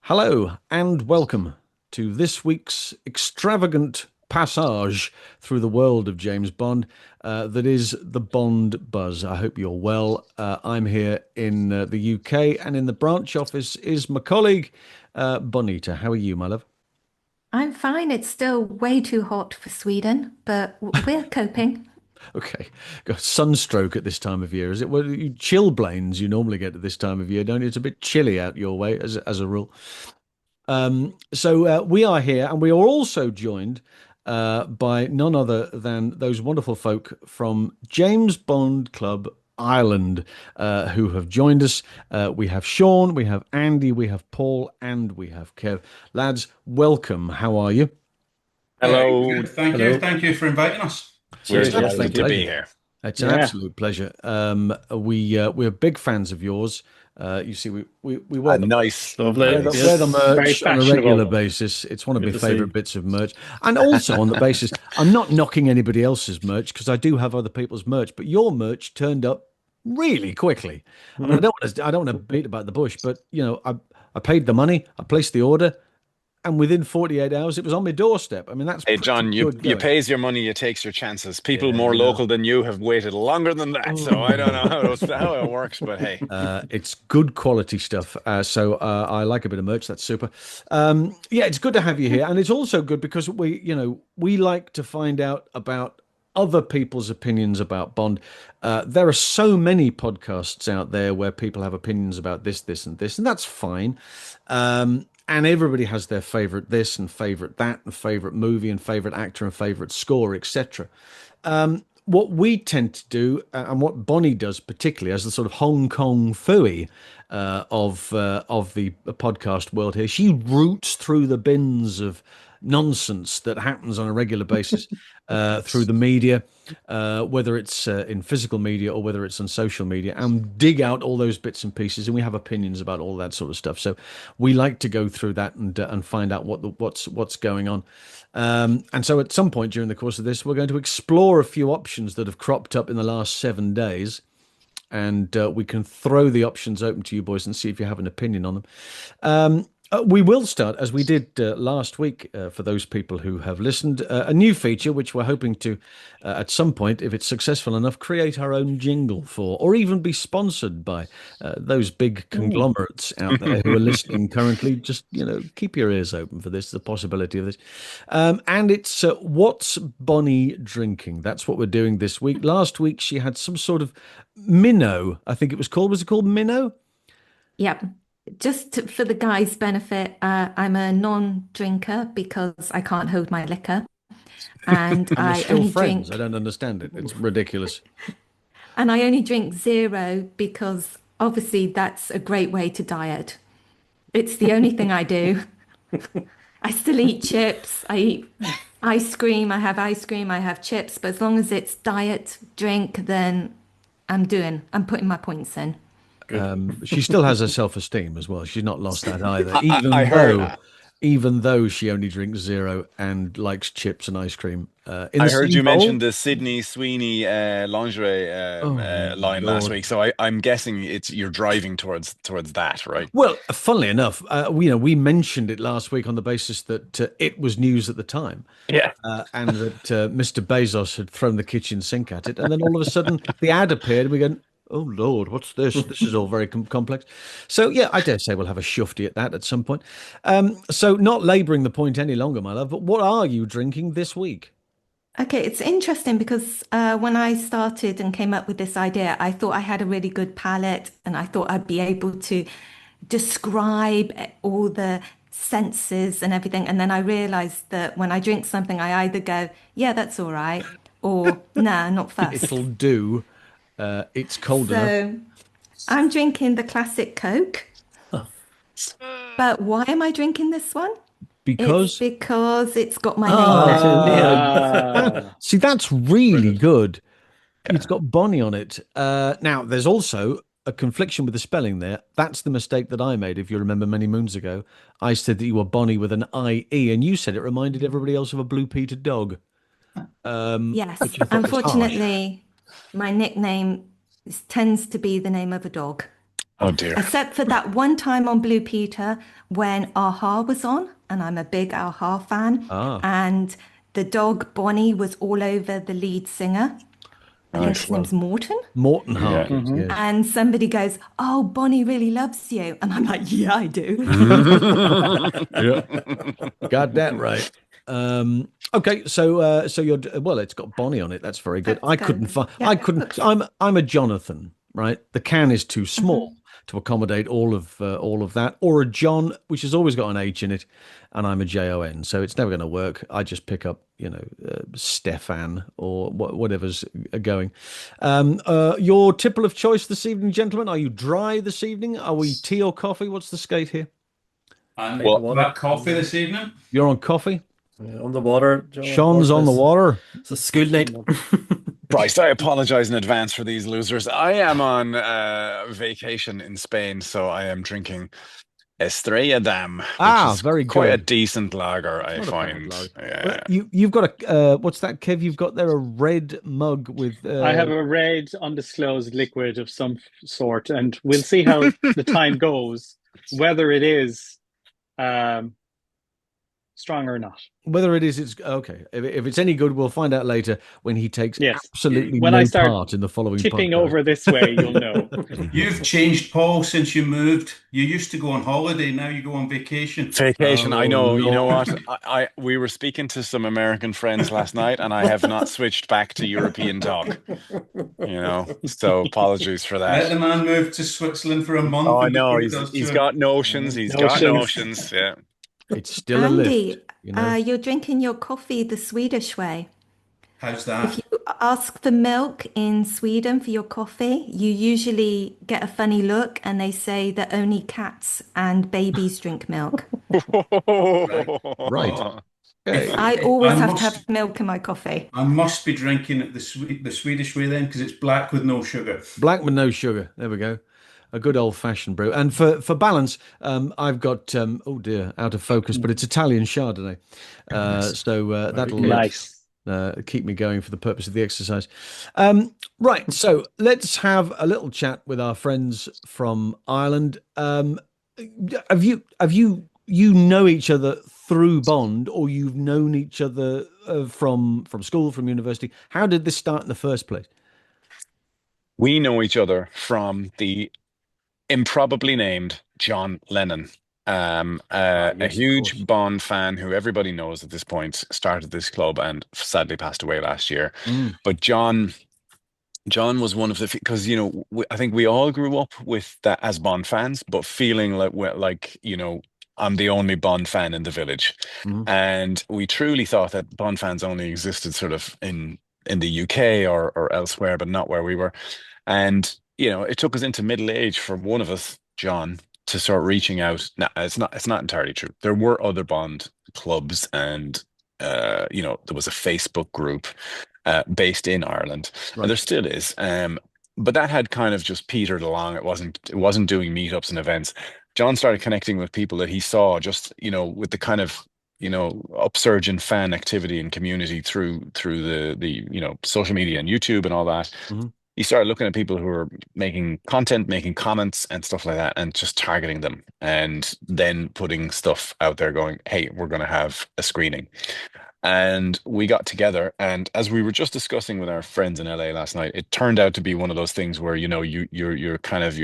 Hello and welcome to this week's extravagant passage through the world of James Bond that is the Bond Buzz. I hope you're well. I'm here in the UK, and in the branch office is my colleague, Bonita. How are you, my love? I'm fine. It's still way too hot for Sweden, but we're coping. Okay, got sunstroke at this time of year, is it? Well, you chilblains you normally get at this time of year, don't you? It's a bit chilly out your way, as a rule. So we are here, and we are also joined by none other than those wonderful folk from James Bond Club Ireland who have joined us. We have Sean, we have Andy, we have Paul, and we have Kev. Lads, welcome. How are you? Hello. Good. Thank you. Hello. Thank you for inviting us. We're It's an delighted absolute to be pleasure. here. It's an Yeah. absolute pleasure. We're big fans of yours. You see, we wear the Nice. wear Nice. the, Lovely. wear the Yes. Very merch on a regular fashionable. basis. It's one of my Good to favorite see. bits of merch. And also on the basis, I'm not knocking anybody else's merch because I do have other people's merch, but your merch turned up really quickly. I mean, I don't want to beat about the bush, but I paid the money, I placed the order, and within 48 hours it was on my doorstep. I mean, that's Hey, pretty John, you good you going. pays your money, you takes your chances. People Yeah, more you know. local than you have waited longer than that, so I don't know Oh. how it works, but hey. It's good quality stuff. So I like a bit of merch. That's super. Yeah, it's good to have you here, and it's also good because we like to find out about other people's opinions about Bond. There are so many podcasts out there where people have opinions about this, and this, and that's fine. And everybody has their favorite this and favorite that and favorite movie and favorite actor and favorite score, etc. What we tend to do, and what Bonnie does particularly as the sort of Hong Kong Phooey of the podcast world here, she roots through the bins of nonsense that happens on a regular basis through the media, whether it's in physical media or whether it's on social media, and dig out all those bits and pieces. And we have opinions about all that sort of stuff. So we like to go through that and find out what's going on. And so at some point during the course of this, we're going to explore a few options that have cropped up in the last 7 days. And we can throw the options open to you boys and see if you have an opinion on them. We will start, as we did last week, for those people who have listened, a new feature which we're hoping to, at some point, if it's successful enough, create our own jingle for, or even be sponsored by those big Ooh. conglomerates out there who are listening currently. Just, keep your ears open for this, the possibility of this. And it's What's Bonnie Drinking? That's what we're doing this week. Last week, she had some sort of minnow, I think it was called. Was it called minnow? Yep. For the guys' benefit, I'm a non-drinker because I can't hold my liquor, and And we're I still only friends. I drink don't understand it. It's ridiculous. and I only drink zero because obviously that's a great way to diet. It's the only thing I do. I still eat chips. I eat ice cream. I have ice cream. I have chips. But as long as it's diet drink, then I'm putting my points in. Good. She still has her self-esteem as well. She's not lost that either, I heard even though she only drinks zero and likes chips and ice cream in the I heard same you mention bowl. the Sydney Sweeney lingerie Oh line last Lord. week, so I'm guessing you're driving towards that, right? Well, funnily enough, we mentioned it last week on the basis that it was news at the time, Yeah. and that Mr. Bezos had thrown the kitchen sink at it, and then all of a sudden the ad appeared, and we go, "Oh Lord, what's this? This is all very complex." So yeah, I dare say we'll have a shufty at that at some point. So not labouring the point any longer, my love. But what are you drinking this week? Okay, it's interesting because when I started and came up with this idea, I thought I had a really good palette and I thought I'd be able to describe all the senses and everything. And then I realized that when I drink something, I either go, yeah, that's all right, or nah, not It'll first. do. It's cold enough. So I'm drinking the classic Coke. But why am I drinking this one? It's Because because it's got my name on it. Ah. see, that's really Brilliant. good. It's got Bonnie on it. Now, there's also a confliction with the spelling there. That's the mistake that I made, if you remember many moons ago. I said that you were Bonnie with an IE, and you said it reminded everybody else of a blue Peter dog, Yes, which I thought was harsh. unfortunately, my nickname tends to be the name of a dog. Oh dear. Except for that one time on Blue Peter when Aha was on, and I'm a big Aha fan, Ah, and the dog Bonnie was all over the lead singer. I think Nice. his name's Morton. Morton Yeah. Harkins, yes. And somebody goes, "Oh, Bonnie really loves you." And I'm like, "Yeah, I do." Yeah, got that right. Okay, so you're well. It's got Bonnie on it. That's very good. That's I couldn't Coke. find. Yeah, I of couldn't. course. I'm a Jonathan, right? The can is too small to accommodate all of that, or a John, which has always got an H in it, and I'm a Jon. So it's never going to work. I just pick up, Stefan or whatever's going. Your tipple of choice this evening, gentlemen. Are you dry this evening? Are we tea or coffee? What's the skate here? And Well, that coffee this evening. You're on coffee. On the water, Joe, Sean's on the unfortunately. water. It's a school night. Christ, I apologize in advance for these losers. I am on vacation in Spain, so I am drinking Estrella Damm, which Ah, is very quite a good. decent lager, I Not a bad find. lager. Well, Yeah. you've got a what's that, Kev? You've got there a red mug with I have a red undisclosed liquid of some sort, and we'll see how the time goes, whether it is strong or not. whether it's okay. If it's any good, we'll find out later when he takes Yes. absolutely When I no start part in the following tipping podcast. over this way, you'll know. You've changed, Paul, since you moved. You used to go on holiday, now you go on vacation. Vacation, I Oh know. You know Lord. what? We were speaking to some American friends last night, and I have not switched back to European talk. So apologies for Let the that. man move to Switzerland for a month Oh, I and know. before he He's does he's tour. got notions. He's got Notions. notions. Yeah. It's still a Andy, lift, you know. you're drinking your coffee the Swedish way. How's If that? you ask for milk in Sweden for your coffee, you usually get a funny look and they say that only cats and babies drink milk. Right. Well, Okay. I always I have to must have milk in my coffee. I must be drinking it the Swedish way then, because it's black with no sugar. Black with no sugar. There we go. A good old fashioned brew. And for balance, I've got oh dear, out of focus, but it's Italian Chardonnay. That'll good. Nice. keep me going for the purpose of the exercise. Right, so let's have a little chat with our friends from Ireland. Have you know each other through Bond, or you've known each other from school, from university? How did this start in the first place? We know each other from the improbably named John Lennon. A Yes, of course. huge Bond fan who everybody knows at this point started this club and sadly passed away last year. Mm, But John was one of the because I think we all grew up with that as Bond fans, but feeling like I'm the only Bond fan in the village, mm, and we truly thought that Bond fans only existed sort of in the UK or elsewhere, but not where we were. And it took us into middle age for one of us, John, to start reaching out. Now, it's not entirely true. There were other Bond clubs, and there was a Facebook group based in Ireland, and right. there still is. But that had kind of just petered along. It wasn't doing meetups and events. John started connecting with people that he saw just, with the kind of, upsurge in fan activity and community through the social media and YouTube and all that. Hmm. He started looking at people who were making content, making comments and stuff like that, and just targeting them, and then putting stuff out there going, hey, we're going to have a screening. And we got together, and as we were just discussing with our friends in LA last night, it turned out to be one of those things where you're kind of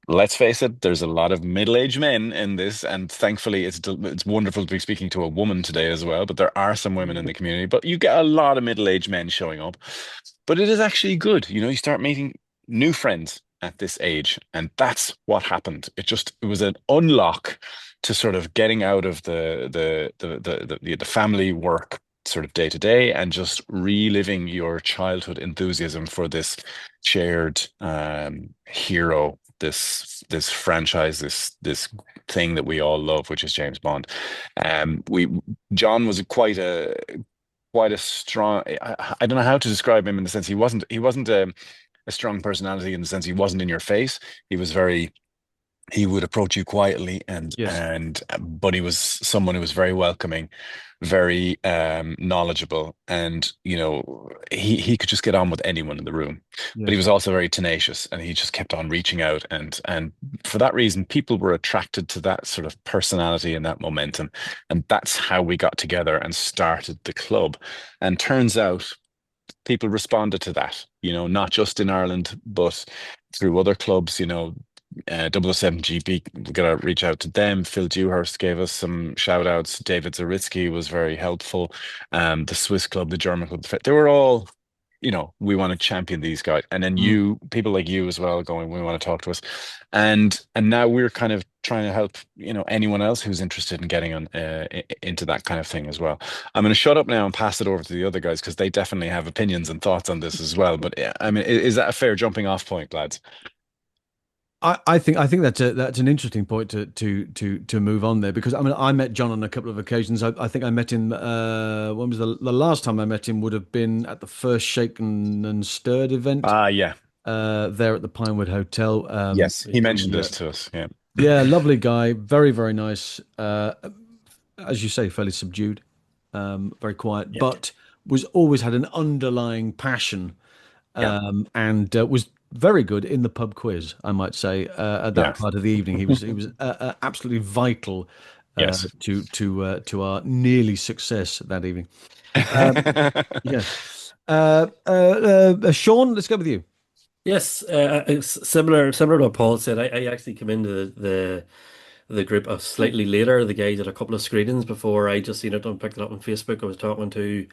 let's face it, there's a lot of middle-aged men in this, and thankfully it's wonderful to be speaking to a woman today as well, but there are some women in the community, but you get a lot of middle-aged men showing up. But it is actually good. You start meeting new friends at this age, and that's what happened. It was an unlock to sort of getting out of the family work sort of day to day and just reliving your childhood enthusiasm for this shared hero, this franchise, this thing that we all love, which is James Bond. We John was quite a strong. I don't know how to describe him in the sense he wasn't a strong personality in the sense he wasn't in your face. He was very he would approach you quietly, and Yes. but he was someone who was very welcoming, very knowledgeable, and he could just get on with anyone in the room. But he Yes. was also very tenacious, and he just kept on reaching out, and for that reason people were attracted to that sort of personality and that momentum, and that's how we got together and started the club. And turns out people responded to that, not just in Ireland, but through other clubs, 007 GP, we got to reach out to them. Phil Dewhurst gave us some shout outs. David Zaritsky was very helpful. The Swiss club, the German club, they were all, we want to champion these guys. And then people like you as well going, we want to talk to us. And now we're kind of trying to help, anyone else who's interested in getting on into that kind of thing as well. I'm going to shut up now and pass it over to the other guys because they definitely have opinions and thoughts on this as well. But yeah, I mean, is that a fair jumping off point, lads? I think that's an interesting point to move on there, because I mean I met John on a couple of occasions. I think I met him, when was the last time I met him would have been at the first Shaken and Stirred event, Yeah. there at the Pinewood Hotel. Yes, he mentioned this to us. Yeah. Yeah, lovely guy, very, very nice. As you say, fairly subdued, very quiet, but was always had an underlying passion, and was very good in the pub quiz, I might say. At that part of the evening, he was absolutely vital, Yes. to our nearly success that evening. Yes. Sean, let's go with you. Yes, it's similar to what Paul said. I actually came into the group slightly later. The guys did a couple of screenings before I just seen it and picked it up on Facebook. I was talking to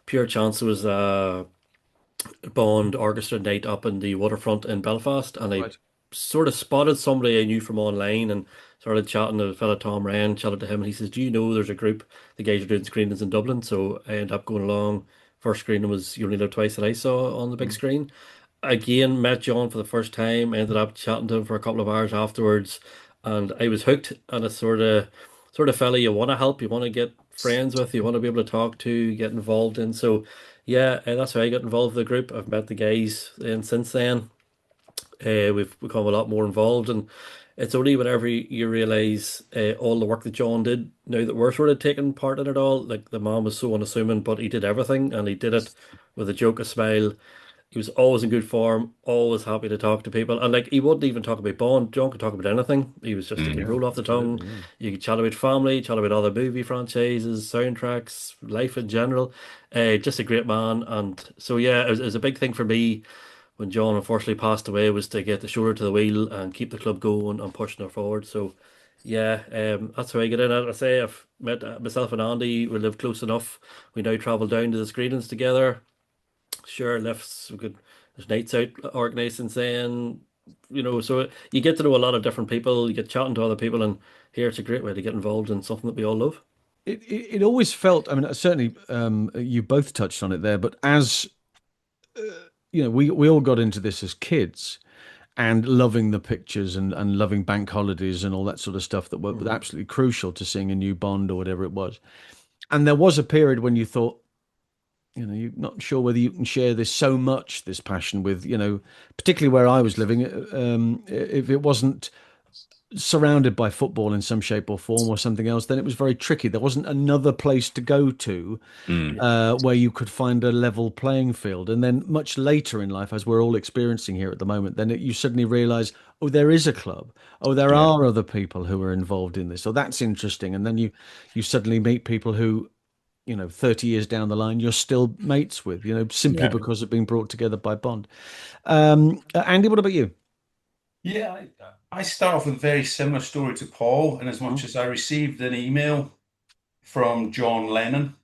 Pure Chance. It was a Bond orchestra night up in the waterfront in Belfast, and I Right. sort of spotted somebody I knew from online and started chatting to the fella Tom Ryan, chatted to him, and he says, "Do you know there's a group? The guys are doing screenings in Dublin." So I ended up going along. First screening was You Only Live Twice that I saw on the big screen. Again, met John for the first time, ended up chatting to him for a couple of hours afterwards, and I was hooked. And it's sort of fella you want to help, you want to get friends with, you want to be able to talk to, get involved in. So yeah, that's how I got involved with the group. I've met the guys, and since then, we've become a lot more involved. And it's only whenever you realize all the work that John did, now that we're sort of taking part in it all. Like, the man was so unassuming, but he did everything, and he did it with a joke, a smile. He was always in good form, always happy to talk to people. And like, he wouldn't even talk about Bond. John could talk about anything. He was just, he could Yeah, roll off the tongue. absolutely. Yeah. You could chat about family, chat about other movie franchises, soundtracks, life in general. Just a great man. And so, yeah, it was a big thing for me when John unfortunately passed away, was to get the shoulder to the wheel and keep the club going and pushing it forward. So, yeah, that's how I get in. As I say, I've met myself and Andy. We live close enough. We now travel down to the screenings together. Sure, lifts. We could. There's nights out organised and saying, so you get to know a lot of different people. You get chatting to other people, and here it's a great way to get involved in something that we all love. It always felt. I mean, certainly, you both touched on it there, but as we all got into this as kids, and loving the pictures, and loving bank holidays and all that sort of stuff that were Mhm. absolutely crucial to seeing a new Bond or whatever it was. And there was a period when you thought, you're not sure whether you can share this passion with, particularly where I was living, if it wasn't surrounded by football in some shape or form or something else, then it was very tricky. There wasn't another place to go to, Mm. where you could find a level playing field. And then much later in life, as we're all experiencing here at the moment, then you suddenly realize, oh, there is a club. Oh, there Yeah. are other people who are involved in this. Oh, that's interesting. And then you suddenly meet people who, 30 years down the line, you're still mates with, simply Yeah. because of being brought together by Bond. Andy, what about you? Yeah, I start off with a very similar story to Paul, in as much Mhm. as I received an email from John Lennon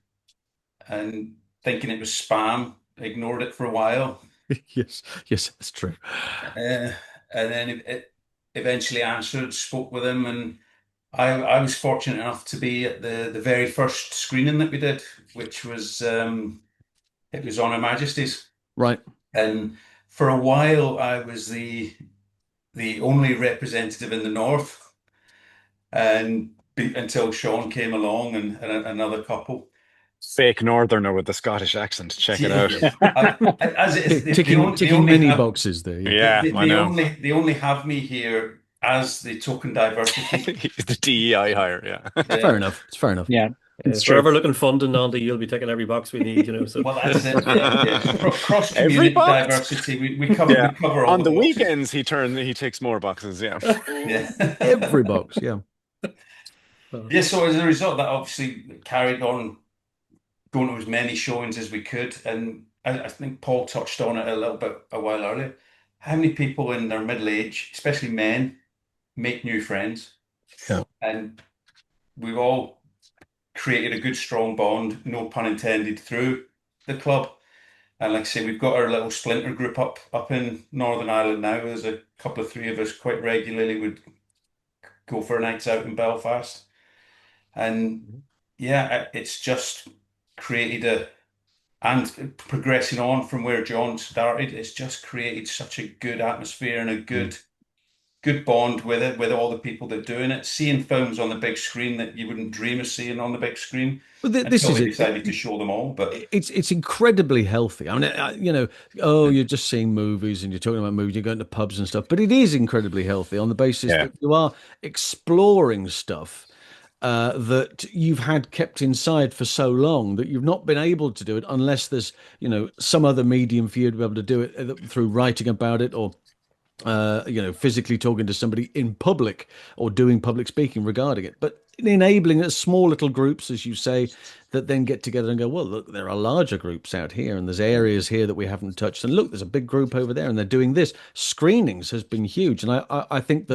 and thinking it was spam, ignored it for a while, Yes, yes, that's true. and then it eventually answered, spoke with him, and I was fortunate enough to be at the very first screening that we did, which was it was on Her Majesty's, Right. and for a while I was the only representative in the north, and until Sean came along and another couple. Fake Northerner with the Scottish accent. Check it Yeah, out. yeah. As it is, they Ticking only ticking many boxes there. Yeah. Yeah, I know. they only have me here as the token diversity. He's the DEI hire, yeah. It's fair enough. It's fair enough. Yeah, it's If we're true. ever looking funding, Andy, you'll be taking every box we need, So Well, that's it. Yeah. Cross Every community box. diversity. We cover Yeah. we cover all On the the boxes. weekends, he takes more boxes. Yeah. Yeah. Every box, yeah. Yeah. So as a result, that obviously carried on going to as many showings as we could, and I think Paul touched on it a little bit a while earlier. How many people in their middle age, especially men, make new friends? Yeah. And we've all created a good, strong bond, no pun intended, through the club. And like I say, we've got our little splinter group up in Northern Ireland now. There's a couple of three of us quite regularly would go for nights out in Belfast. And yeah, it's just created and progressing on from where John started, it's just created such a good atmosphere and a good bond with it, with all the people that are doing it. Seeing films on the big screen that you wouldn't dream of seeing on the big screen But this until is they it. decided to show them all. But It's incredibly healthy. I mean, you're just seeing movies and you're talking about movies, you're going to pubs and stuff, but it is incredibly healthy on the basis Yeah. that you are exploring stuff that you've had kept inside for so long that you've not been able to do it unless there's, some other medium for you to be able to do it through writing about it or physically talking to somebody in public or doing public speaking regarding it, but enabling small little groups, as you say, that then get together and go, well, look, there are larger groups out here and there's areas here that we haven't touched. And look, there's a big group over there and they're doing this. Screenings has been huge. And I think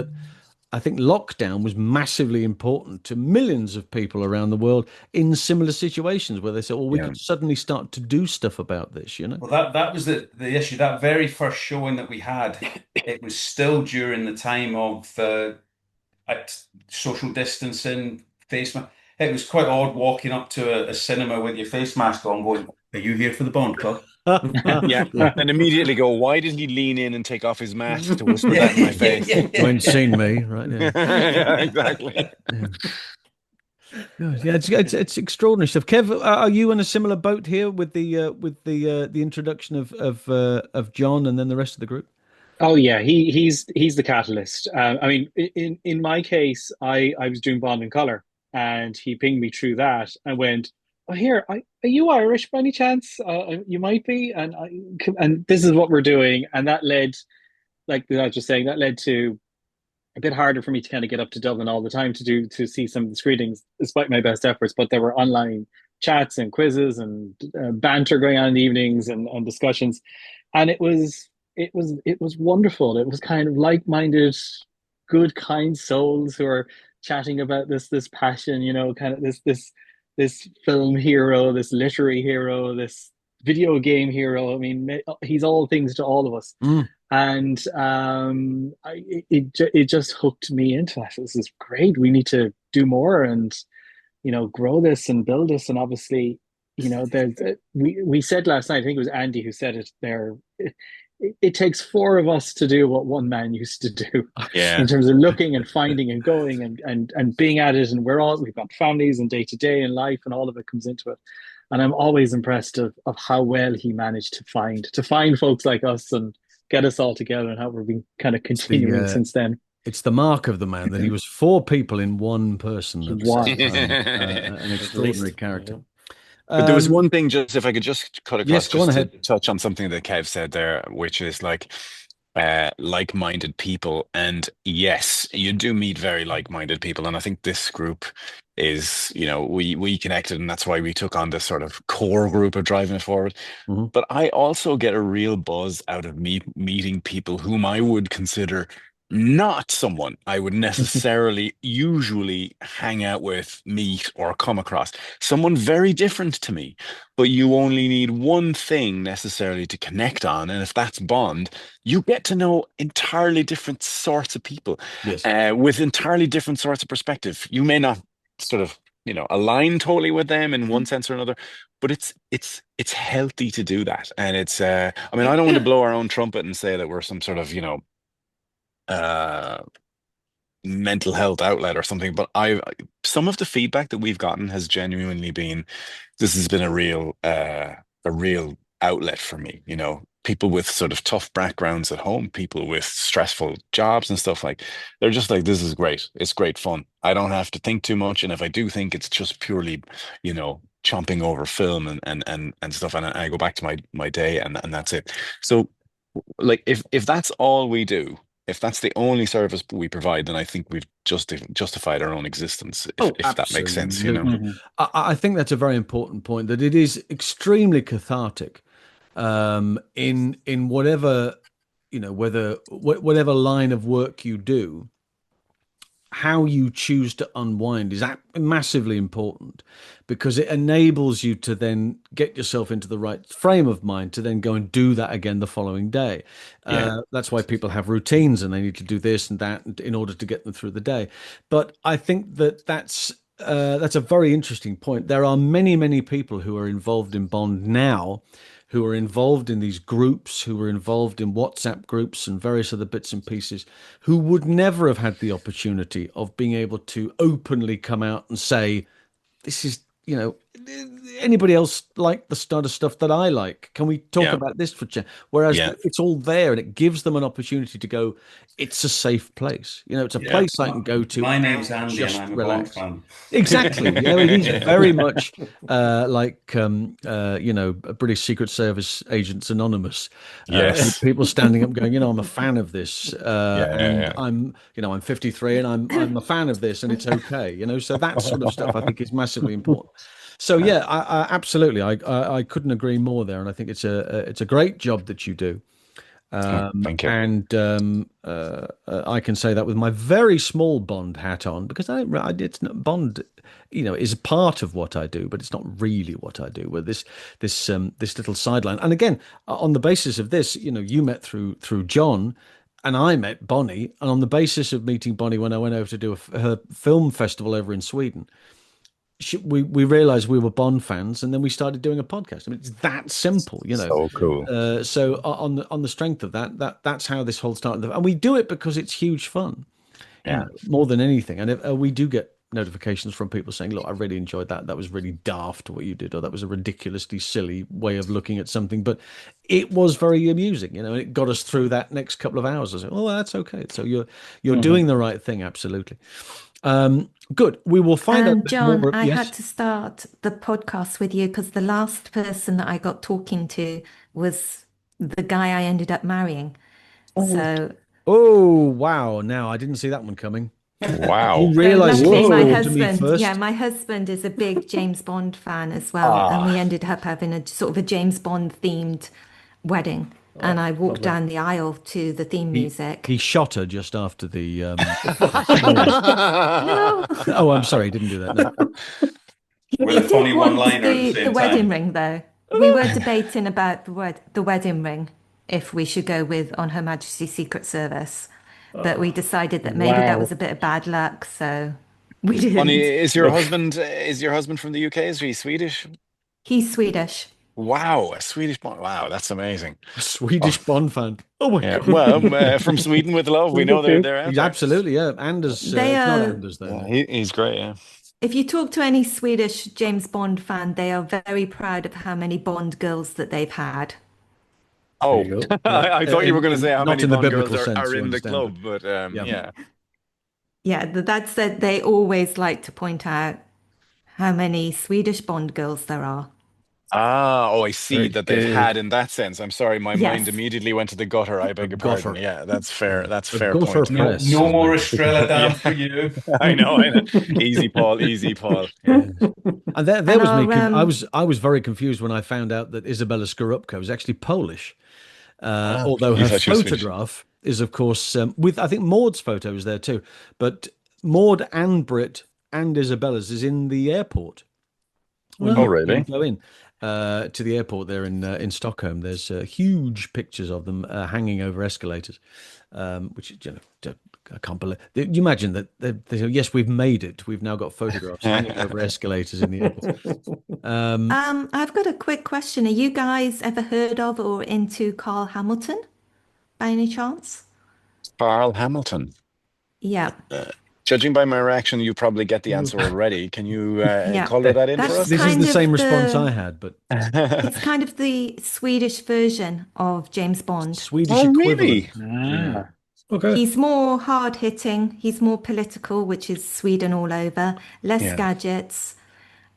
lockdown was massively important to millions of people around the world in similar situations where they said, well, we Yeah. could suddenly start to do stuff about this. well, that was the issue. That very first showing that we had, it was still during the time of social distancing, face mask. It was quite odd walking up to a cinema with your face mask on, going, "Are you here for the Bond Club?" Yeah. And immediately go, why did he lean in and take off his mask to whisper that in my face? You ain't seen me, right? Yeah. Yeah, exactly. Good. Yeah, it's extraordinary stuff. Kev, are you in a similar boat here with the introduction of John and then the rest of the group? Oh yeah, he's the catalyst. I mean, in my case, I was doing Bond in color, and he pinged me through that. I went, "Oh, here, are you Irish by any chance? You might be." And this is what we're doing, and that led, like I was just saying, that led to a bit harder for me to kind of get up to Dublin all the time to see some of the screenings, despite my best efforts. But there were online chats and quizzes and banter going on in the evenings and discussions, and it was wonderful. It was kind of like-minded, good, kind souls who are chatting about this passion, kind of this film hero, this literary hero, this video game hero. I mean, he's all things to all of us. Mm. And it just hooked me into it. This is great. We need to do more and grow this and build this. And obviously, we said last night. I think it was Andy who said it there. It takes four of us to do what one man used to do Yeah. in terms of looking and finding and going and being at it. And we've got families and day to day and life and all of it comes into it. And I'm always impressed of how well he managed to find folks like us and get us all together and how we've been kind of continuing since then. It's the mark of the man that he was four people in one person. One. An extraordinary character. But there was one thing, just if I could just cut across, Yes, go on just to ahead. touch on something that Kev said there, which is like-minded people. And yes, you do meet very like-minded people. And I think this group is, we connected, and that's why we took on this sort of core group of driving it forward. Mhm. But I also get a real buzz out of meeting people whom I would consider not someone I would necessarily usually hang out with, meet, or come across. Someone very different to me, but you only need one thing necessarily to connect on. And if that's Bond, you get to know entirely different sorts of people Yes. with entirely different sorts of perspective. You may not sort of, align totally with them in one sense or another, but it's healthy to do that. And it's, I mean, I don't want to blow our own trumpet and say that we're some sort of, mental health outlet or something, but some of the feedback that we've gotten has genuinely been, this has been a real outlet for me. people with sort of tough backgrounds at home, people with stressful jobs and stuff like, they're just like, this is great. It's great fun. I don't have to think too much. And if I do think, it's just purely, chomping over film and stuff. And I go back to my day and that's it. So like if that's all we do, if that's the only service we provide, then I think we've justified our own existence, Oh, if that makes sense, you know? absolutely. I think that's a very important point, that it is extremely cathartic, in whatever, whatever line of work you do. How you choose to unwind is massively important, because it enables you to then get yourself into the right frame of mind to then go and do that again the following day. Yeah. That's why people have routines, and they need to do this and that in order to get them through the day. But I think that's a very interesting point. There are many, many people who are involved in Bond now, who are involved in these groups, who are involved in WhatsApp groups and various other bits and pieces, who would never have had the opportunity of being able to openly come out and say, this is, anybody else like the sort of stuff that I like? Can we talk Yeah. about this for change? Whereas Yeah. it's all there, and it gives them an opportunity to go, it's a safe place. It's a Yeah. place I can go to My name's and Andy, and just I'm a Bond relax. fan. Exactly. It is very much like British Secret Service Agents Anonymous. Yes. People standing up, going, I'm a fan of this, Yeah, yeah, and yeah. I'm 53, and I'm a fan of this, and it's okay. So that sort of stuff I think is massively important. So yeah, I absolutely, I couldn't agree more there, and I think it's a great job that you do. Thank you. And I can say that with my very small Bond hat on, because it's not Bond, is a part of what I do, but it's not really what I do. With this little sideline, and again, on the basis of this, you met through John, and I met Bonnie, and on the basis of meeting Bonnie when I went over to do her film festival over in Sweden. We realized we were Bond fans, and then we started doing a podcast. I mean, it's that simple. So cool. So on the strength of that's how this whole started, and we do it because it's huge fun, Yeah. more than anything. And we do get notifications from people saying, "Look, I really enjoyed that. That was really daft what you did, or that was a ridiculously silly way of looking at something, but it was very amusing. And it got us through that next couple of hours." I said, "Oh, that's okay. So you're doing the right thing, absolutely." Good. We will find out a bit John, more. I Yes. had to start the podcast with you because the last person that I got talking to was the guy I ended up marrying. So Oh, wow. Now, I didn't see that one coming. Wow. You realize luckily he's my talking to me husband, first? my husband is a big James Bond fan as well, and we Ah, ended up having a sort of a James Bond themed wedding. And I walked lovely. down the aisle to the theme music. He shot her just after the No, Oh, I'm sorry, he didn't do that. No. With he a did funny want one-liner at the the same wedding time. ring though. We were debating about the wedding ring, if we should go with On Her Majesty's Secret Service, but we decided that maybe that Wow. was a bit of bad luck, so we Bonnie, didn't. Look, is your husband from the UK? Is he Swedish? He's Swedish. Wow, a Swedish Bond. Wow, that's amazing. A Oh, Swedish Bond fan. Oh my yeah. God. Well, from Sweden with love, we know okay. they're out He's there. absolutely, yeah. Anders, They it's not are, Anders though. Yeah, No. he's great. Yeah. if you talk to any Swedish James Bond fan, they are very proud of how many Bond girls that they've had. There Oh, you go. I thought you were going to say how Not many in the Bond girls biblical are, sense, are you in the understand, but club, but yeah. yeah. Yeah, that said, they always like to point out how many Swedish Bond girls there are. Ah, oh, I see Very that they've good. had in that sense. I'm sorry, my mind Yes. immediately went to the gutter. I A beg your pardon. gopher. Yeah, that's Yeah. fair. That's A fair gopher point. Yeah. No, press, no as my more dad. Estrella Damm for Yeah, you. I know, I know. Easy, Paul. Easy, Paul. Yeah. And there And was me. our I was very confused when I found out that Isabella Skorupko was actually Polish, Ah, although you her thought she was Swedish. photograph is, of course, with I think Maud's photo is there too, but Maud and Brit and Isabella's is in the airport when Oh, you oh, when you really? go in to the airport there in Stockholm. There's huge pictures of them hanging over escalators, which I can't believe. You imagine that they say, yes, we've made it. We've now got photographs hanging over escalators in the airport. I've got a quick question. Are you guys ever heard of or into Carl Hamilton by any chance? Carl Hamilton. Yeah. Judging by my reaction, you probably get the answer already. Can you Yeah, color that in for that's us? This is the kind same of response I had, but it's kind of the Swedish version of James Bond. Swedish Oh, equivalent. really? Yeah. Ah, Okay. He's more hard hitting, he's more political, which is Sweden all over, less Yeah. gadgets,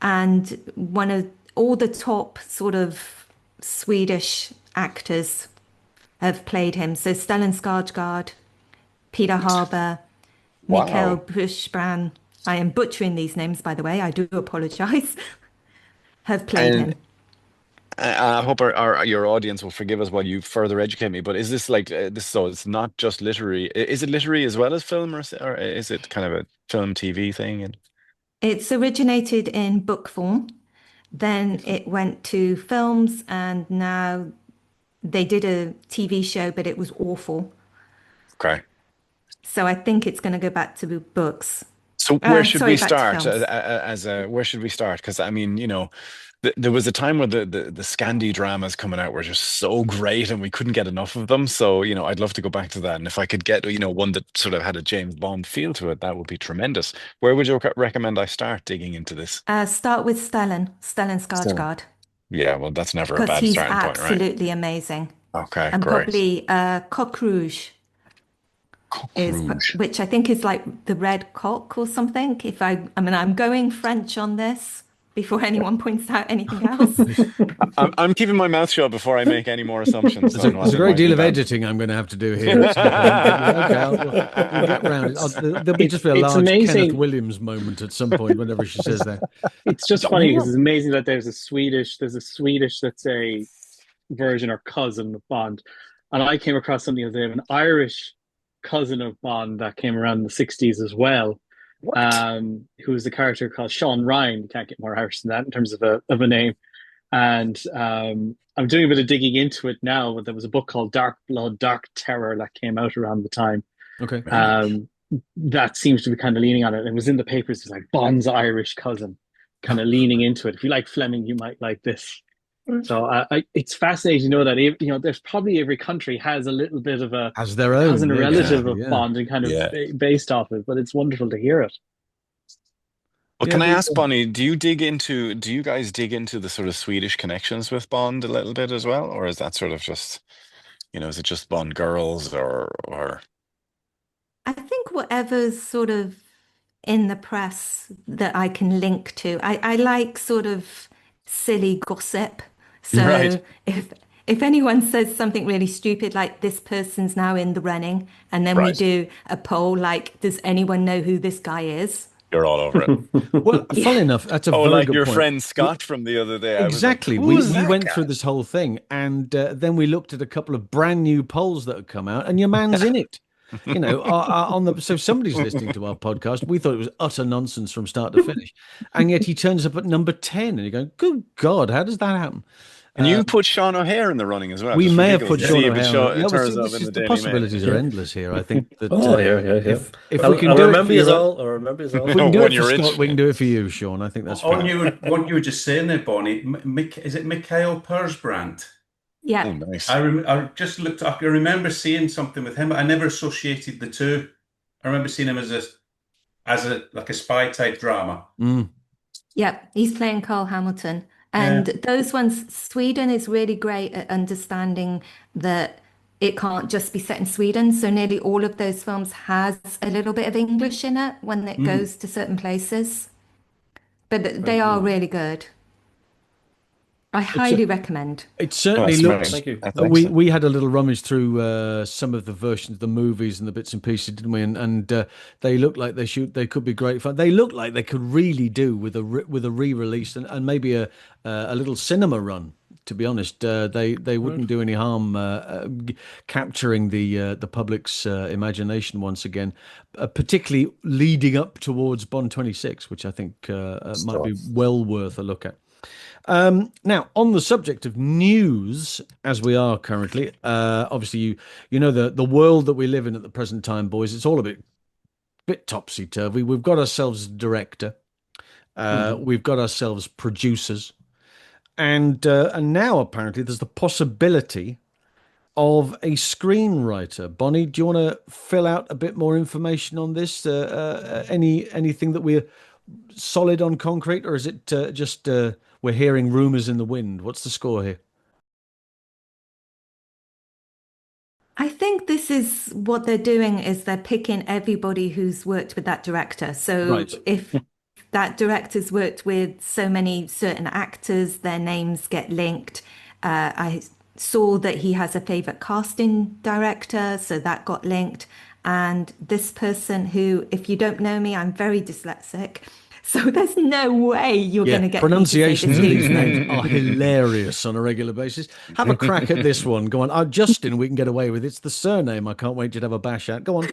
and one of all the top sort of Swedish actors have played him. So Stellan Skarsgård, Peter Harbour, Mikael Wow. Bushbrand. I am butchering these names, by the way. I do apologise. Have played And him. I hope your audience will forgive us while you further educate me. But is this like this? So it's not just literary. Is it literary as well as film, or is it kind of a film TV thing? And It's originated in book form, then it went to films, and now they did a TV show, but it was awful. okay. So I think it's going to go back to books. So where should Sorry, we back to start? films. As a where should we start? Because I mean, there was a time where the Scandi dramas coming out were just so great, and we couldn't get enough of them. So I'd love to go back to that, and if I could get one that sort of had a James Bond feel to it, that would be tremendous. Where would you recommend I start digging into this? Start with Stellan So Skarsgård, yeah, well, that's never a because bad he's starting point, right? absolutely amazing. Okay, And great. probably Coq Rouge is, Rouge. which I think is like the red cock or something. I mean, I'm going French on this before anyone points out anything else. I'm keeping my mouth shut before I make any more assumptions on There's what a it great might deal be of about. editing I'm going to have to do here at some point. But yeah, okay, we'll get round it. There'll be just be a it's large Kenneth amazing. Williams moment at some point whenever she says that. It's just funny because it's amazing that there's a Swedish that's a version or cousin of Bond. And I came across something the other day of an Irish cousin of Bond that came around in the 60s as well, What? who was a character called Sean Ryan. You can't get more Irish than that in terms of a name. And I'm doing a bit of digging into it now, but there was a book called Dark Blood, Dark Terror that came out around the time. Okay. Right. That seems to be kind of leaning on it. It was in the papers, it's like Bond's Irish cousin, kind of leaning into it. If you like Fleming, you might like this. So it's fascinating to know that there's probably every country has a little bit of a As their cousin own, or yeah, Yeah, relative exactly. of Yeah. Bond and kind of yeah. based off it. But it's wonderful to hear it. Well, Yeah, can I ask, Bonnie, do you guys dig into the sort of Swedish connections with Bond a little bit as well? Or is that sort of just, is it just Bond girls or I think whatever's sort of in the press that I can link to. I like sort of silly gossip. right, So if anyone says something really stupid like this person's now in the running, and then we right. do a poll like, does anyone know who this guy is? You're all over it. Well, Yeah. fun enough, that's a Oh, very like good your point. friend Scott from the other day. I was like, Exactly. who is We that went through guy? this whole thing, and then we looked at a couple of brand new polls that had come out, and your man's in it. On the so somebody's listening to our podcast. We thought it was utter nonsense from start to finish, and yet he turns up at number 10, and you're going, "Good God, how does that happen?" And you put Sean O'Hare in the running as well, We just may have ridiculous put to Sean see if O'Hare on it. it Yeah, well, turns see, up this in is the the Daily Mail. possibilities are endless here. I think that Oh, yeah, yeah, yeah. if I'll, we can I'll do it for remember you your, all. I'll remember you all. if we can do When it for you're Scott, rich. we can do it for you, Sean. I think that's On fair. what you were just saying there, Bonnie, is it Mikhail Persbrandt? Oh, Yeah. nice. I just looked up. I remember seeing something with him, but I never associated the two. I remember seeing him as a like a spy type drama. Mm. Yeah, he's playing Carl Hamilton. Yeah. And those ones, Sweden is really great at understanding that it can't just be set in Sweden. So nearly all of those films has a little bit of English in it when it Mm. goes to certain places. But Very they are cool. really good. I It's highly recommend. It Oh, certainly that's looks. amazing. Thank you. That's We excellent. we had a little rummage through some of the versions, the movies and the bits and pieces, didn't we? And they look like they could be great fun. They look like they could really do with a re-release and maybe a little cinema run. To be honest, they Right. wouldn't do any harm capturing the public's imagination once again, particularly leading up towards Bond 26, which I think might be well worth a look at. Now, on the subject of news, as we are currently, obviously you know the world that we live in at the present time, boys. It's all a bit topsy turvy. We've got ourselves a director, we've got ourselves producers, and now apparently there's the possibility of a screenwriter. Bonnie, do you want to fill out a bit more information on this? Anything that we're solid on concrete, or is it just we're hearing rumors in the wind? What's the score here? I think this is what they're doing is they're picking everybody who's worked with that director. So Right. if that director's worked with so many certain actors, their names get linked. I saw that he has a favorite casting director, so that got linked. And this person who, if you don't know me, I'm very dyslexic. So there's no way you're Yeah, going to get me to say pronunciations this of these dude's names name. are hilarious on a regular basis. Have a crack at this one. Go on. Oh, Justin, we can get away with. It's the surname I can't wait to have a bash at. Go on.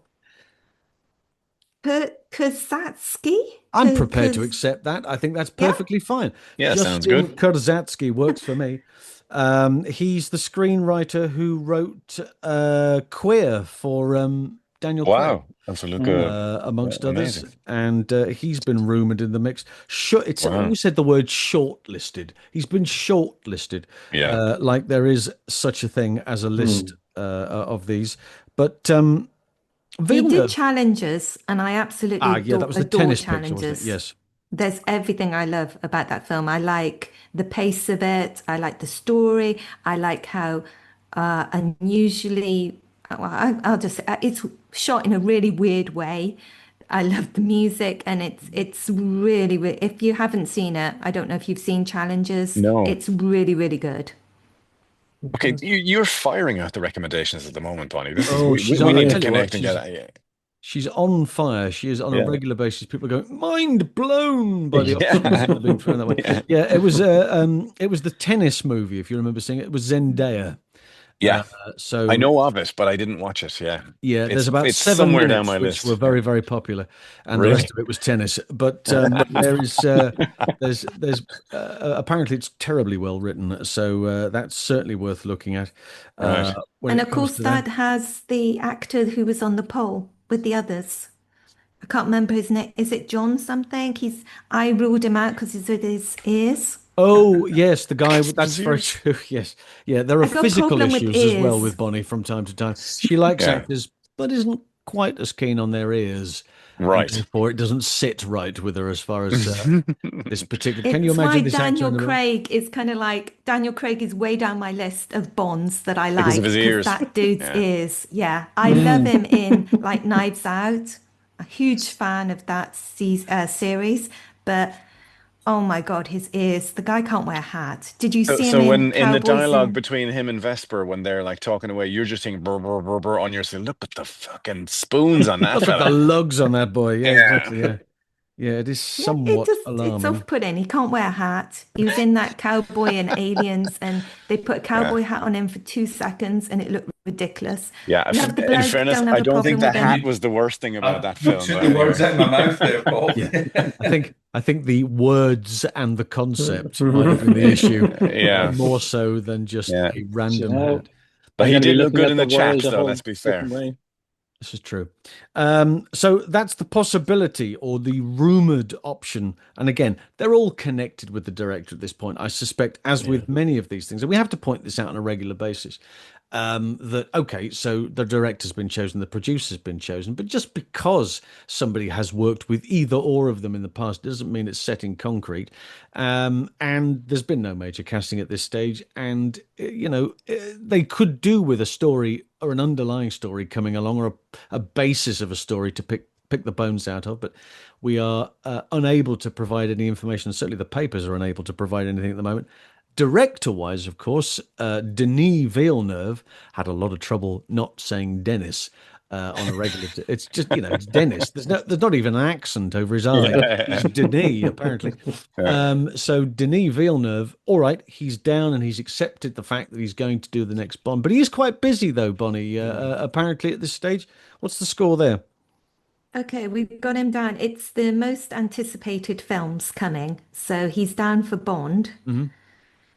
Kazatsky? I'm prepared to Kaz, accept that. I think that's yeah. perfectly fine. Yeah, sounds Justin good. Kurzatsky works for me. He's the screenwriter who wrote Queer for Daniel Craig, Wow, that's a look. amongst others, Amazing. and he's been rumored in the mix. It's Wow. we said the word shortlisted. He's been shortlisted, Yeah. like there is such a thing as a list of these. But He did Villeneuve, Challengers, and I absolutely yeah, that was the adore tennis picture, wasn't it? Challengers. Yes. There's everything I love about that film. I like the pace of it. I like the story. I like how unusually, well, I'll just say it's shot in a really weird way. I love the music, and it's really, really. If you haven't seen it, I don't know if you've seen Challengers. No. It's really, really good. Okay, you're firing out the recommendations at the moment, Bonnie. This is Oh, we she's on. I need to tell you what, connect and get yeah. she's on fire. She is on a Yeah. regular basis. People are going mind blown by the options Yeah. that are being thrown that way. Yeah. Yeah, it was the tennis movie. If you remember seeing it, it was Zendaya. Uh, Yeah. I so know of it, but I didn't watch it. Yeah. yeah, there's about It's seven somewhere down minutes my which were list. very, very popular, and the rest Really? of it was tennis. But there's apparently it's terribly well written, so that's certainly worth looking at Right. when And it of comes course, to that. that has the actor who was on the pole with the others. I can't remember his name. Is it John something? I ruled him out because he's with his ears. Oh, yes, the guy. Because of That's his very ears. true. Yes. Yeah, there are I got a physical problem with issues as well ears. with Bonnie from time to time. She likes Yeah. actors, but isn't quite as keen on their ears. And Right. therefore, it doesn't sit right with her as far as this particular. Can you It's why imagine this actor Daniel in the room? Craig is kind of like Daniel Craig is way down my list of Bonds that I Because of like his because ears. that dude's Yeah. ears. Yeah, I love him in like Knives Out. A huge fan of that series, but oh my God, his ears. The guy can't wear a hat. Did you So, see him so in when in the Cowboys dialogue in? between him and Vesper, when they're like talking away, you're just saying burr, burr, burr, burr on your saying, look at the fucking spoons on that Look at the fella. lugs on that boy. Yeah, exactly. Yeah. Yeah. Yeah, it is Yeah, somewhat it's alarming. off-putting. He can't wear a hat. He was in that cowboy and aliens, and they put a Yeah. cowboy hat on him for 2 seconds, and it looked ridiculous. Yeah. Love the In bloke, fairness, don't have I a don't think problem the with hat him. was the worst thing about that You film, took but the words anyway. out of my mouth there, Paul. Yeah. I think the words and the concept might have been the issue, Yeah. more so than just Yeah. a Do you random know, hat. But I'm he going to be did look looking good at in the the world chaps, a though, whole let's be fair. different way. This is true. So that's the possibility or the rumored option. And again, they're all connected with the director at this point. I suspect, as Yeah. with many of these things, and we have to point this out on a regular basis. That okay, so the director's been chosen, the producer's been chosen, but just because somebody has worked with either or of them in the past doesn't mean it's set in concrete. And there's been no major casting at this stage, and they could do with a story or an underlying story coming along, or a basis of a story to pick the bones out of, but we are unable to provide any information. Certainly, the papers are unable to provide anything at the moment. Director wise, of course, Denis Villeneuve had a lot of trouble not saying Dennis on a regular. It's just it's Dennis. There's not even an accent over his I. It's Yeah. Denis apparently. Yeah. So Denis Villeneuve, all right, he's down and he's accepted the fact that he's going to do the next Bond, but he is quite busy though, Bonnie. Apparently at this stage, what's the score there? Okay, we've got him down. It's the most anticipated films coming. So he's down for Bond. Hmm.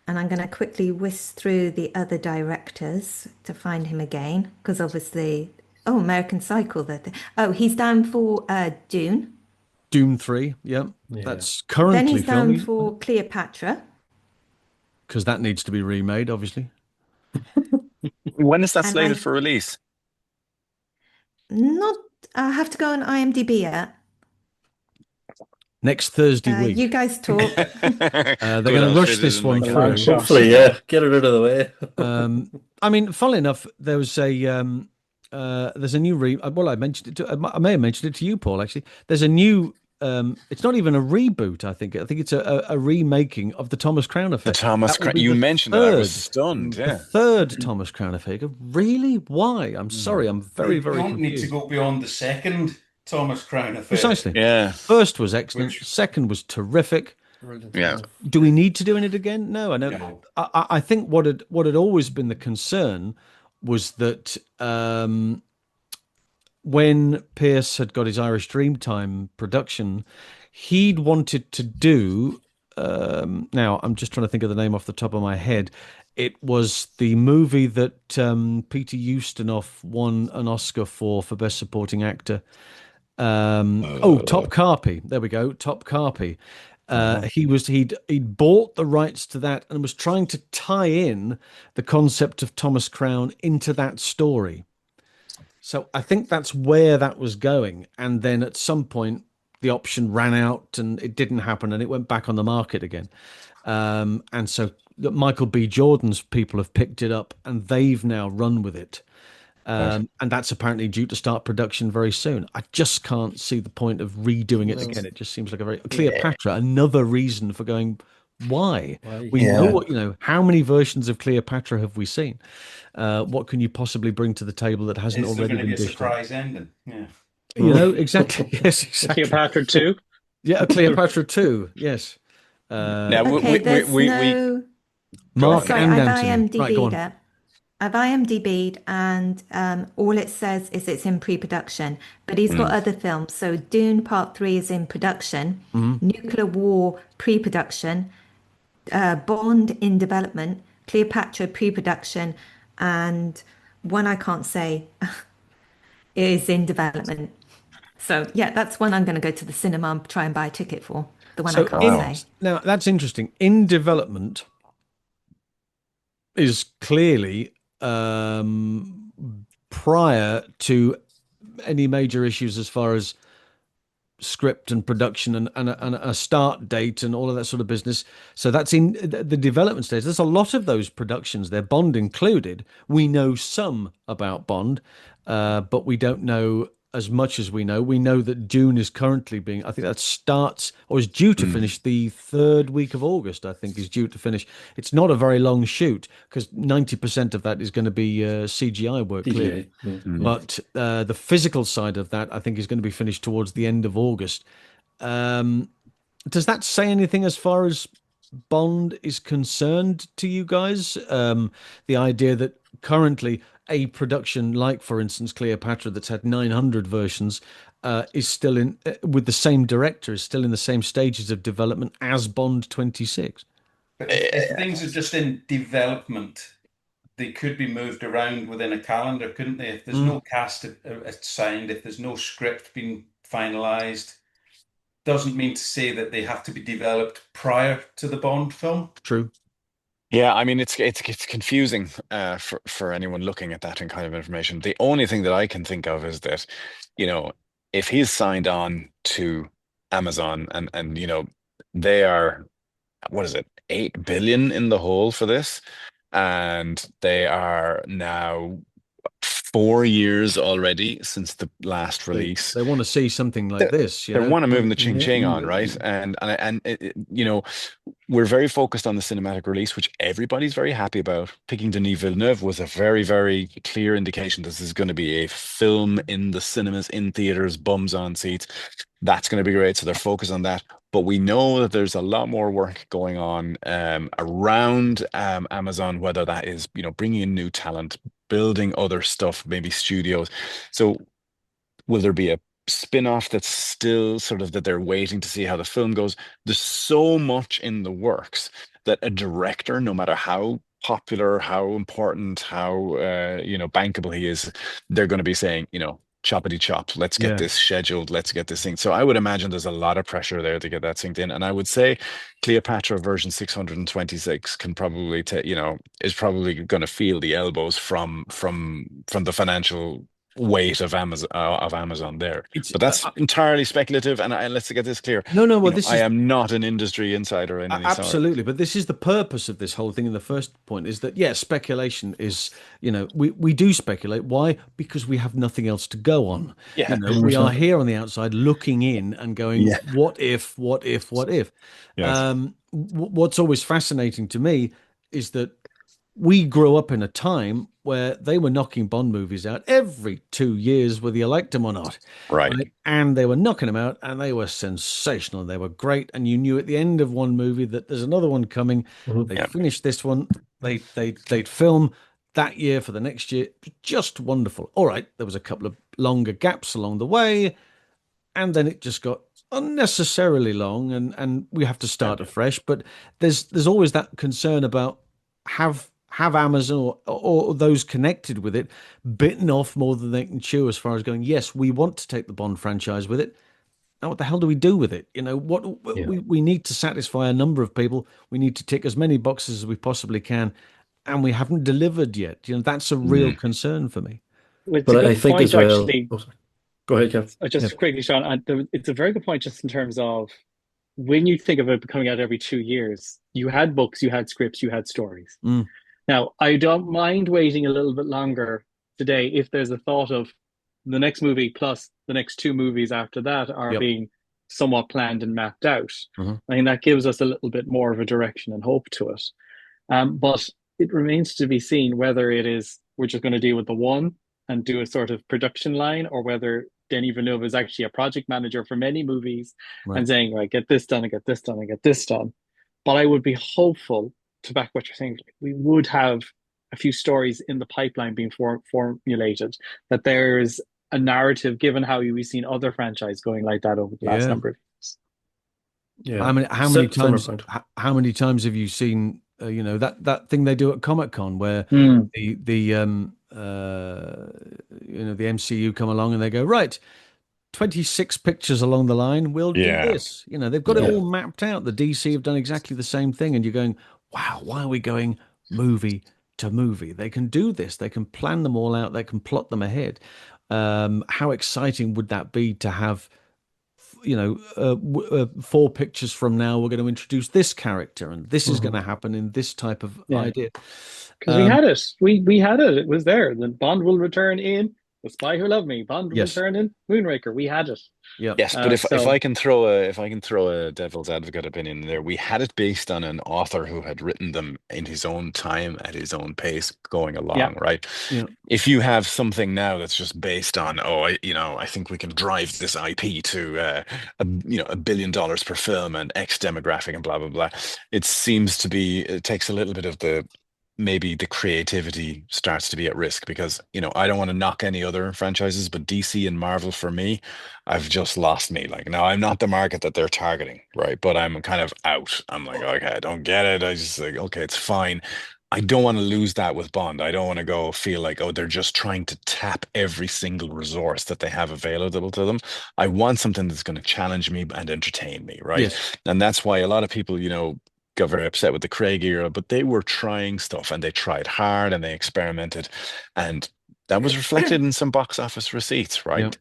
And I'm going to quickly whisk through the other directors to find him again, because obviously, oh, American Cycle. Oh, he's down for Dune. Doom 3, yeah, Yeah. that's Then currently he's down filming for Cleopatra. because that needs to be remade, obviously. When is that And slated for release? not, I have to go on IMDb yet. Next Thursday week. You guys talk. They're Good, going to I'll rush fit it this in my one A long through. shot. Hopefully, yeah, get it out of the way. I mean, funnily enough, there was there's a new well, I mentioned it I may have mentioned it to you, Paul, actually. There's a new it's not even a reboot, I think. I think it's a remaking of the Thomas Crown The Affair. Thomas That will Crown. be You the mentioned it. I was third stunned. the Yeah. third Thomas Crown Affair. You go, really? Why? I'm sorry. I'm very, They very don't need to confused. go beyond the second Thomas Crown Affair, Precisely. Yeah. First was excellent. which, Second was terrific. Brilliant Yeah. stuff. Do we need to do it again? No, I know. no. I think what had always been the concern was that when Pierce had got his Irish Dreamtime production, he'd wanted to do. Now, I'm just trying to think of the name off the top of my head. It was the movie that Peter Ustinov won an Oscar for Best Supporting Actor. Top Carpy. There we go. Top Carpy. He'd bought the rights to that and was trying to tie in the concept of Thomas Crown into that story. So I think that's where that was going. And then at some point, the option ran out and it didn't happen and it went back on the market again. And so Michael B. Jordan's people have picked it up and they've now run with it. And that's apparently due to start production very soon. I just can't see the point of redoing it again. It just seems like a very Cleopatra, another reason for going, why? Why? We know Yeah. what, how many versions of Cleopatra have we seen? What can you possibly bring to the table that hasn't Is there already going to been be a dished on? surprise ending? Yeah. Exactly. Yes, exactly. Cleopatra 2. Yeah, Cleopatra 2. Yes. Now Okay, there's no. Mark Sorry, and I've Anthony. Right, go IMDb'd on. it. I've IMDb'd, and all it says is it's in pre-production. But he's got other films. So Dune Part 3 is in production, Nuclear War pre-production, Bond in development, Cleopatra pre-production, and one I can't say is in development. So yeah, that's one I'm going to go to the cinema and try and buy a ticket for. The one I So can't say. now that's interesting. In development is clearly prior to any major issues as far as script and production and a start date and all of that sort of business. So that's in the development stage. There's a lot of those productions there, Bond included. We know some about Bond, but we don't know as much as we know. We know that Dune is currently being, I think that starts or is due to finish the third week of August, I think is due to finish. It's not a very long shoot because 90% of that is going to be CGI work, clearly. But the physical side of that, I think, is going to be finished towards the end of August. Does that say anything as far as Bond is concerned to you guys? The idea that currently a production like, for instance, Cleopatra, that's had 900 versions, is still in with the same director, is still in the same stages of development as Bond 26. But if things are just in development, they could be moved around within a calendar, couldn't they? If there's no cast signed, if there's no script being finalized, doesn't mean to say that they have to be developed prior to the Bond film. True. Yeah, I mean it's confusing for anyone looking at that kind of information. The only thing that I can think of is that, if he's signed on to Amazon and they are, what is it, 8 billion in the hole for this, and they are now 4 years already since the last release. They want to see something like this. They want to move the ching ching on, right? And we're very focused on the cinematic release, which everybody's very happy about. Picking Denis Villeneuve was a very, very clear indication this is going to be a film in the cinemas, in theaters, bums on seats. That's going to be great. So they're focused on that. But we know that there's a lot more work going on around Amazon, whether that is, bringing in new talent, building other stuff, maybe studios. So will there be a spin-off that's still sort of that they're waiting to see how the film goes? There's so much in the works that a director, no matter how popular, how important, how bankable he is, they're going to be saying, choppity chop. Let's get Yeah. this scheduled. Let's get this thing. So I would imagine there's a lot of pressure there to get that synced in. And I would say Cleopatra version 626 can probably is probably going to feel the elbows from the financial weight of Amazon there. But that's entirely speculative. And let's get this clear. No. Well, this I is am not an industry insider in any sort. absolutely, but this is the purpose of this whole thing. In the first point is that speculation is, we do speculate. Why? Because we have nothing else to go on. Yeah, We are here on the outside looking in and going, Yeah. what if, what if, what if? Yes. What's always fascinating to me is that we grew up in a time where they were knocking Bond movies out every 2 years, whether you liked them or not. Right. And they were knocking them out, and they were sensational. They were great, and you knew at the end of one movie that there's another one coming. They Yeah. finished this one. They'd film that year for the next year. Just wonderful. All right, there was a couple of longer gaps along the way, and then it just got unnecessarily long, and we have to start afresh. But there's always that concern about have Amazon or those connected with it bitten off more than they can chew, as far as going, yes, we want to take the Bond franchise with it. Now, what the hell do we do with it? We need to satisfy a number of people. We need to tick as many boxes as we possibly can, and we haven't delivered yet. That's a real concern for me. Well, it's But a good I think point, as well. actually. Oh, sorry. Go ahead, Kev. Just quickly, Sean, it's a very good point just in terms of when you think of it coming out every 2 years, you had books, you had scripts, you had stories. Mm. Now, I don't mind waiting a little bit longer today if there's a thought of the next movie plus the next 2 movies after that are Yep. being somewhat planned and mapped out. Mhm. I think that gives us a little bit more of a direction and hope to it. But it remains to be seen whether it is we're just going to deal with the one and do a sort of production line, or whether Denis Villeneuve is actually a project manager for many movies Right. and saying, right, get this done and get this done and get this done. But I would be hopeful, to back what you're saying, we would have a few stories in the pipeline being formulated, that there is a narrative, given how we've seen other franchise going like that over the last Yeah. number of years. Yeah. How many Similar times? point. How many times have you seen? That thing they do at Comic-Con where Mm. the MCU come along and they go, right, 26 pictures along the line, we'll do Yeah. this. They've got it Yeah. all mapped out. The DC have done exactly the same thing, and you're going, wow, why are we going movie to movie? They can do this. They can plan them all out. They can plot them ahead. How exciting would that be to have? 4 pictures from now, we're going to introduce this character, and this is going to happen in this type of idea. Because we had it. We had it. It was there. The Bond will return in The Spy Who Loved Me. Bond will return in Moonraker. We had it. Yeah. Yes, but if I can throw a devil's advocate opinion in there, we had it based on an author who had written them in his own time at his own pace going along, right? Yeah. If you have something now that's just based on, I think we can drive this IP to $1 billion per film and X demographic and blah blah blah. It takes a little bit of maybe the creativity starts to be at risk, because I don't want to knock any other franchises, but DC and Marvel, for me, I've just lost me. Like, now I'm not the market that they're targeting, right? But I'm kind of out. I'm like, okay, I don't get it. I just like, okay, it's fine. I don't want to lose that with Bond. I don't want to feel like, they're just trying to tap every single resource that they have available to them. I want something that's going to challenge me and entertain me, right? Yes. And that's why a lot of people, got very upset with the Craig era, but they were trying stuff and they tried hard and they experimented, and that was reflected in some box office receipts, right?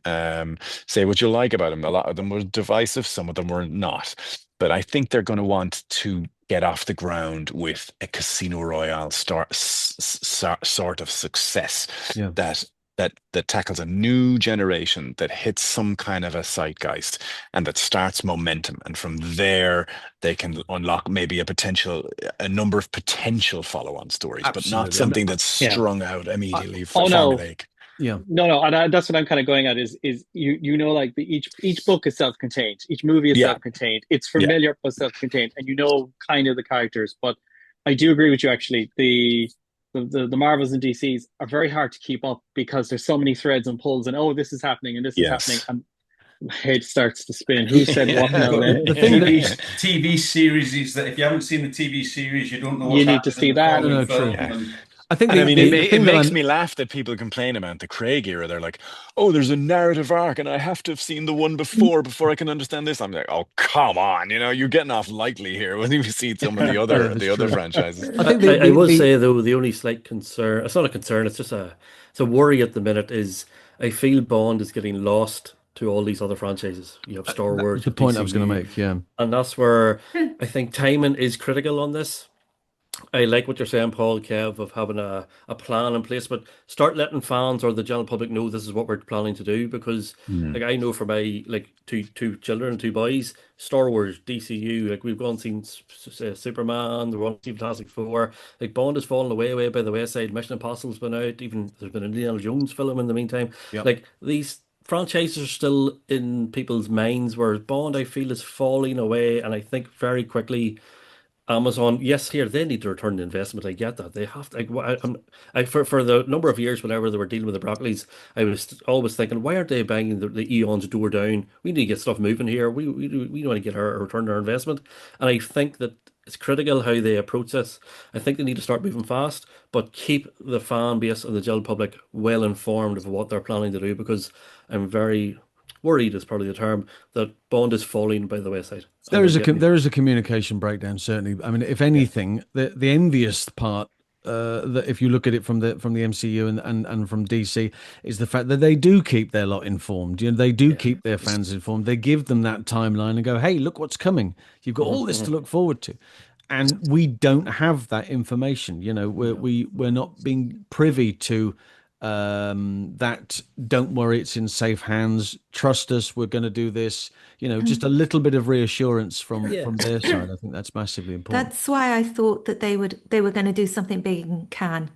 Say what you like about them. A lot of them were divisive, some of them were not. But I think they're going to want to get off the ground with a Casino Royale sort of success that tackles a new generation, that hits some kind of a zeitgeist, and that starts momentum. And from there, they can unlock maybe a number of potential follow-on stories, but not something that's strung out immediately formulaic. Yeah. No, and that's what I'm kind of going at is like each book is self-contained, each movie is self-contained. It's familiar but self-contained, and kind of the characters. But I do agree with you, actually. The Marvels and DCs are very hard to keep up because there's so many threads and pulls, and this is happening and this is happening, and my head starts to spin. Who said what now? The thing TV series is that if you haven't seen the TV series, you don't know what's you need to see that. True. I think And I mean, the it thing that makes I'm me laugh that people complain about the Craig era. They're like, "Oh, there's a narrative arc, and I have to have seen the one before I can understand this." I'm like, "Oh, come on! You know, you're getting off lightly here when you see some of yeah, that's the other true. franchises." I think I will say though, the only slight concern, it's not a concern, it's a worry at the minute, is I feel Bond is getting lost to all these other franchises. You have Star that Wars, was you the have point I was going to DCU, make. Yeah, and that's where I think timing is critical on this. I like what you're saying, Paul, Kev, of having a plan in place, but start letting fans or the general public know this is what we're planning to do. Because, Hmm. like, I know for my like two children, two boys, Star Wars, DCU, like we've gone and seen Superman, the one seen Fantastic Four. Like Bond has fallen away by the wayside. Mission Impossible's been out. Even there's been a Indiana Jones film in the meantime. yep. Like these franchises are still in people's minds, whereas Bond, I feel, is falling away, and I think very quickly. Amazon, yes, here they need to return the investment. I get that they have to. For the number of years, whenever they were dealing with the Broccoli's, I was always thinking, why aren't they banging the Eon's door down? We need to get stuff moving here. We want to get our return on our investment, and I think that it's critical how they approach this. I think they need to start moving fast, but keep the fan base and the general public well informed of what they're planning to do. Because I'm very worried, is probably the term, that Bond is falling by the wayside, and they're getting There is a communication breakdown, certainly. I mean, if yeah. anything, the envious part, that if you look at it from the MCU and from DC, is the fact that they do keep their lot informed. You know, they do Yeah. keep their fans informed. They give them that timeline and go, "Hey, look what's coming. You've got all this to Mhm. look forward to." And we don't have that information. You know, No. we're not being privy to that. Don't worry, it's in safe hands. Trust us, we're going to do this. You know, just a little bit of reassurance Yeah. from their side. I think that's massively important. That's why I thought that they were going to do something big in Cannes.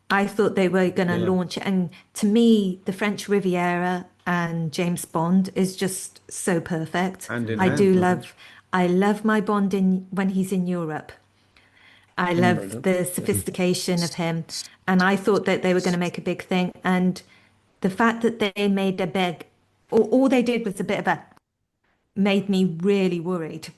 I thought they were going to Yeah, launch it, and to me, the French Riviera and James Bond is just so perfect. hand in I hand. do Mhm. I love my Bond in when he's in Europe. I Very love good. the Yeah. sophistication of him, and I thought that they were going to make a big thing. And the fact that they made a big, all they did was a bit of a made me really worried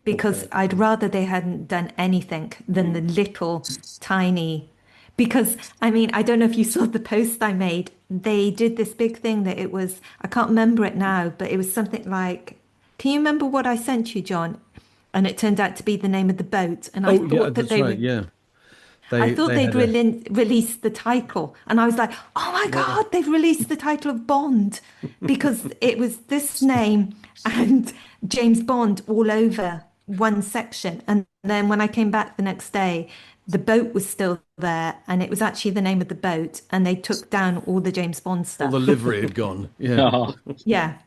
because Okay. I'd rather they hadn't done anything than the little tiny. Because I mean, I don't know if you saw the post I made. They did this big thing that it was, I can't remember it now, but it was something like, can you remember what I sent you, John? And it turned out to be the name of the boat. And Oh yeah, that's right. Yeah, I thought they they'd had a released the title, and I was like, "Oh my well. God, they've released the title of Bond," because it was this name and James Bond all over one section. And then when I came back the next day, the boat was still there, and it was actually the name of the boat, and they took down all the James Bond All the stuff. livery had gone. Yeah. Oh, Yeah,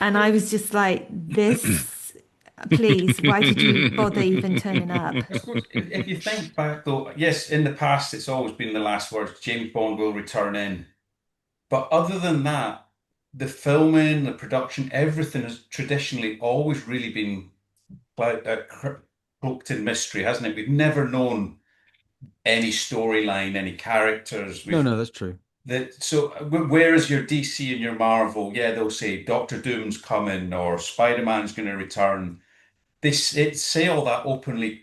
and I was just like, "This, please, why did you bother even turning up?" I suppose if you think back, though, yes, in the past it's always been the last words. James Bond will return in. But other than that, the filming, the production, everything has traditionally always really been cloaked in mystery, hasn't it? We've never known any storyline, any characters. No, We've no, that's true. that so whereas your DC and your Marvel, yeah, they'll say Doctor Doom's coming or Spider-Man's going to return. It say all that openly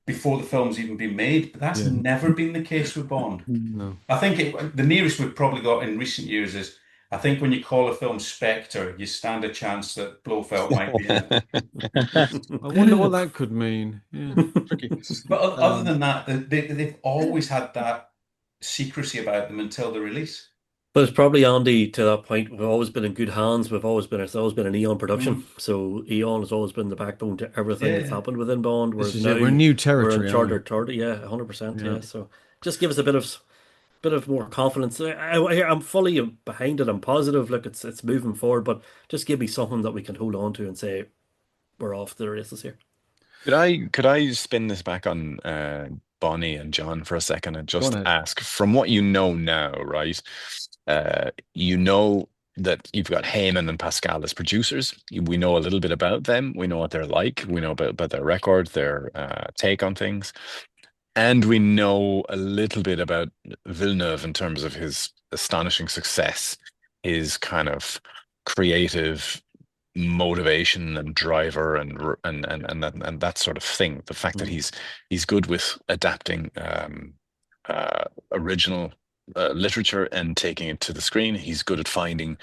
before the film's even been made, but that's Yeah. never been the case with Bond. No. I think the nearest we've probably got in recent years is I think when you call a film Spectre, you stand a chance that Blofeld might be in it. I wonder what that could mean. Yeah, tricky. But other Um, than that, they've always had that secrecy about them until the release. But it's probably Andy to that point. We've always been in good hands. It's always been an Eon production. Mm. So Eon has always been the backbone to everything that's Yeah. happened within Bond. this Whereas is now it. We're in new we're in territory, aren't we? chartered territory. Yeah, 100%. Yeah. Yeah. So just give us a bit of more confidence. I'm fully behind it. I'm positive. Look, it's moving forward. But just give me something that we can hold on to and say we're off the races here. Could I spin this back on Bonnie and John for a second and Go on, just Ed. ask, from what you know now, right? You know that you've got Heyman and Pascal as producers. We know a little bit about them. We know what they're like. We know about their record, their take on things. And we know a little bit about Villeneuve in terms of his astonishing success, his kind of creative motivation and driver and that sort of thing. The fact that Mm. he's good with adapting original literature and taking it to the screen. He's good at finding.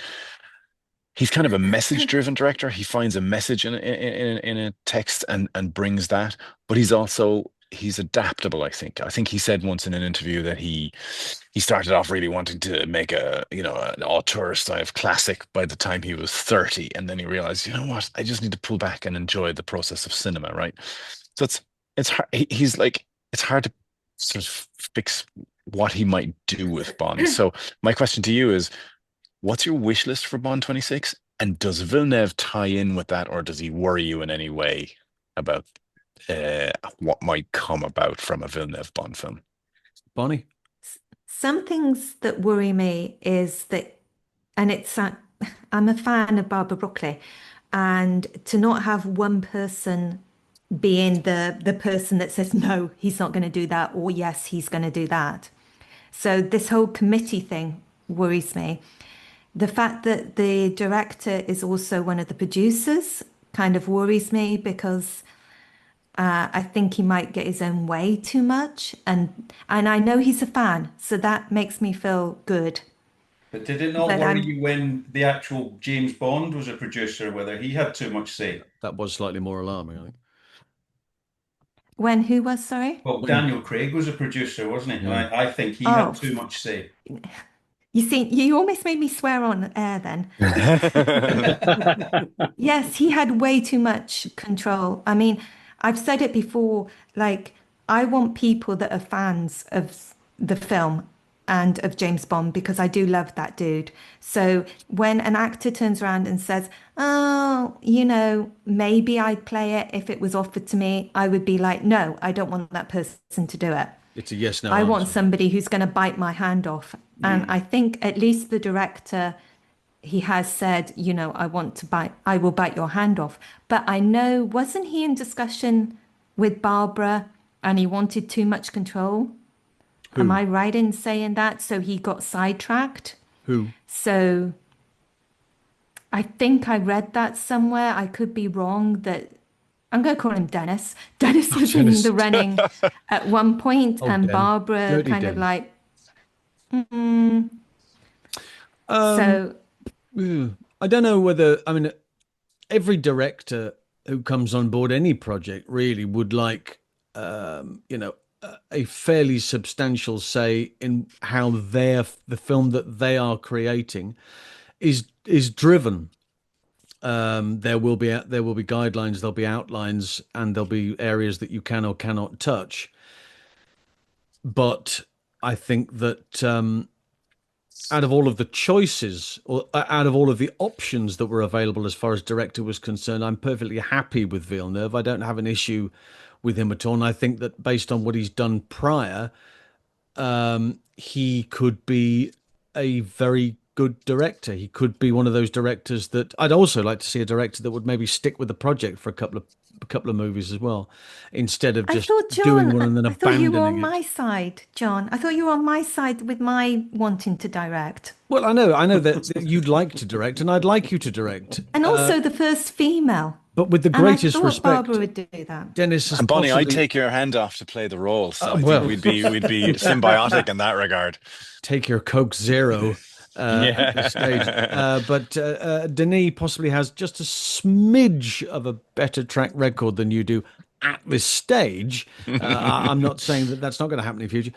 He's kind of a message-driven director. He finds a message in a text and brings that. But he's adaptable, I think. I think he said once in an interview that he started off really wanting to make an auteur style classic by the time he was 30, and then he realized, you know what, I just need to pull back and enjoy the process of cinema, right? So it's hard. He's like it's hard to sort of fix what he might do with Bond. So my question to you is, what's your wish list for Bond 26? And does Villeneuve tie in with that, or does he worry you in any way about what might come about from a Villeneuve Bond film? Bonnie? Some things that worry me is that, and I'm a fan of Barbara Broccoli, and to not have one person being the person that says no, he's not going to do that, or yes, he's going to do that. So this whole committee thing worries me. The fact that the director is also one of the producers kind of worries me because I think he might get his own way too much, and I know he's a fan, so that makes me feel good. But did it not But worry I'm you when the actual James Bond was a producer, whether he had too much say? That was slightly more alarming, I think. when who was sorry? Well, When, Daniel Craig was a producer, wasn't he? And yeah. I think he had Oh, too much say. you see, you almost made me swear on air then. Yes, he had way too much control. I mean, I've said it before, like, I want people that are fans of the film and of James Bond because I do love that dude. So when an actor turns around and says, oh, maybe I'd play it if it was offered to me, I would be like, no, I don't want that person to do it. It's a yes no I want answer. somebody who's going to bite my hand off. And I think at least the director he has said, I will bite your hand off. But I know, wasn't he in discussion with Barbara and he wanted too much control? Am Who? I right in saying that? So he got sidetracked. Who? So I think I read that somewhere. I could be wrong that I'm going to call him Dennis. Dennis was in Dennis. the running at one point, Oh, and Den. Barbara Dirty kind of Den. like, mm. Um, So I don't know whether, I mean, every director who comes on board any project really would like, a fairly substantial say in how the film that they are creating is driven. There will be guidelines, there'll be outlines, and there'll be areas that you can or cannot touch. But I think that out of all of the choices, or out of all of the options that were available as far as director was concerned, I'm perfectly happy with Villeneuve. I don't have an issue with him at all. And I think that based on what he's done prior, he could be a very good director. He could be one of those directors that I'd also like to see, a director that would maybe stick with the project for a couple of movies as well, instead of I just thought, doing John, one and then I thought you were on abandoning it. my side, John. I thought you were on my side with my wanting to direct. Well, I know that you'd like to direct, and I'd like you to direct, And also the first female. but with the And I greatest thought Barbara respect, would do that. Dennis has And Bonnie, I'd possibly take your hand off to play the role, so I think well, we'd be symbiotic in that regard. take your Coke Zero at this stage. Yeah. But Denis possibly has just a smidge of a better track record than you do at this stage. I'm not saying that that's not going to happen in the future.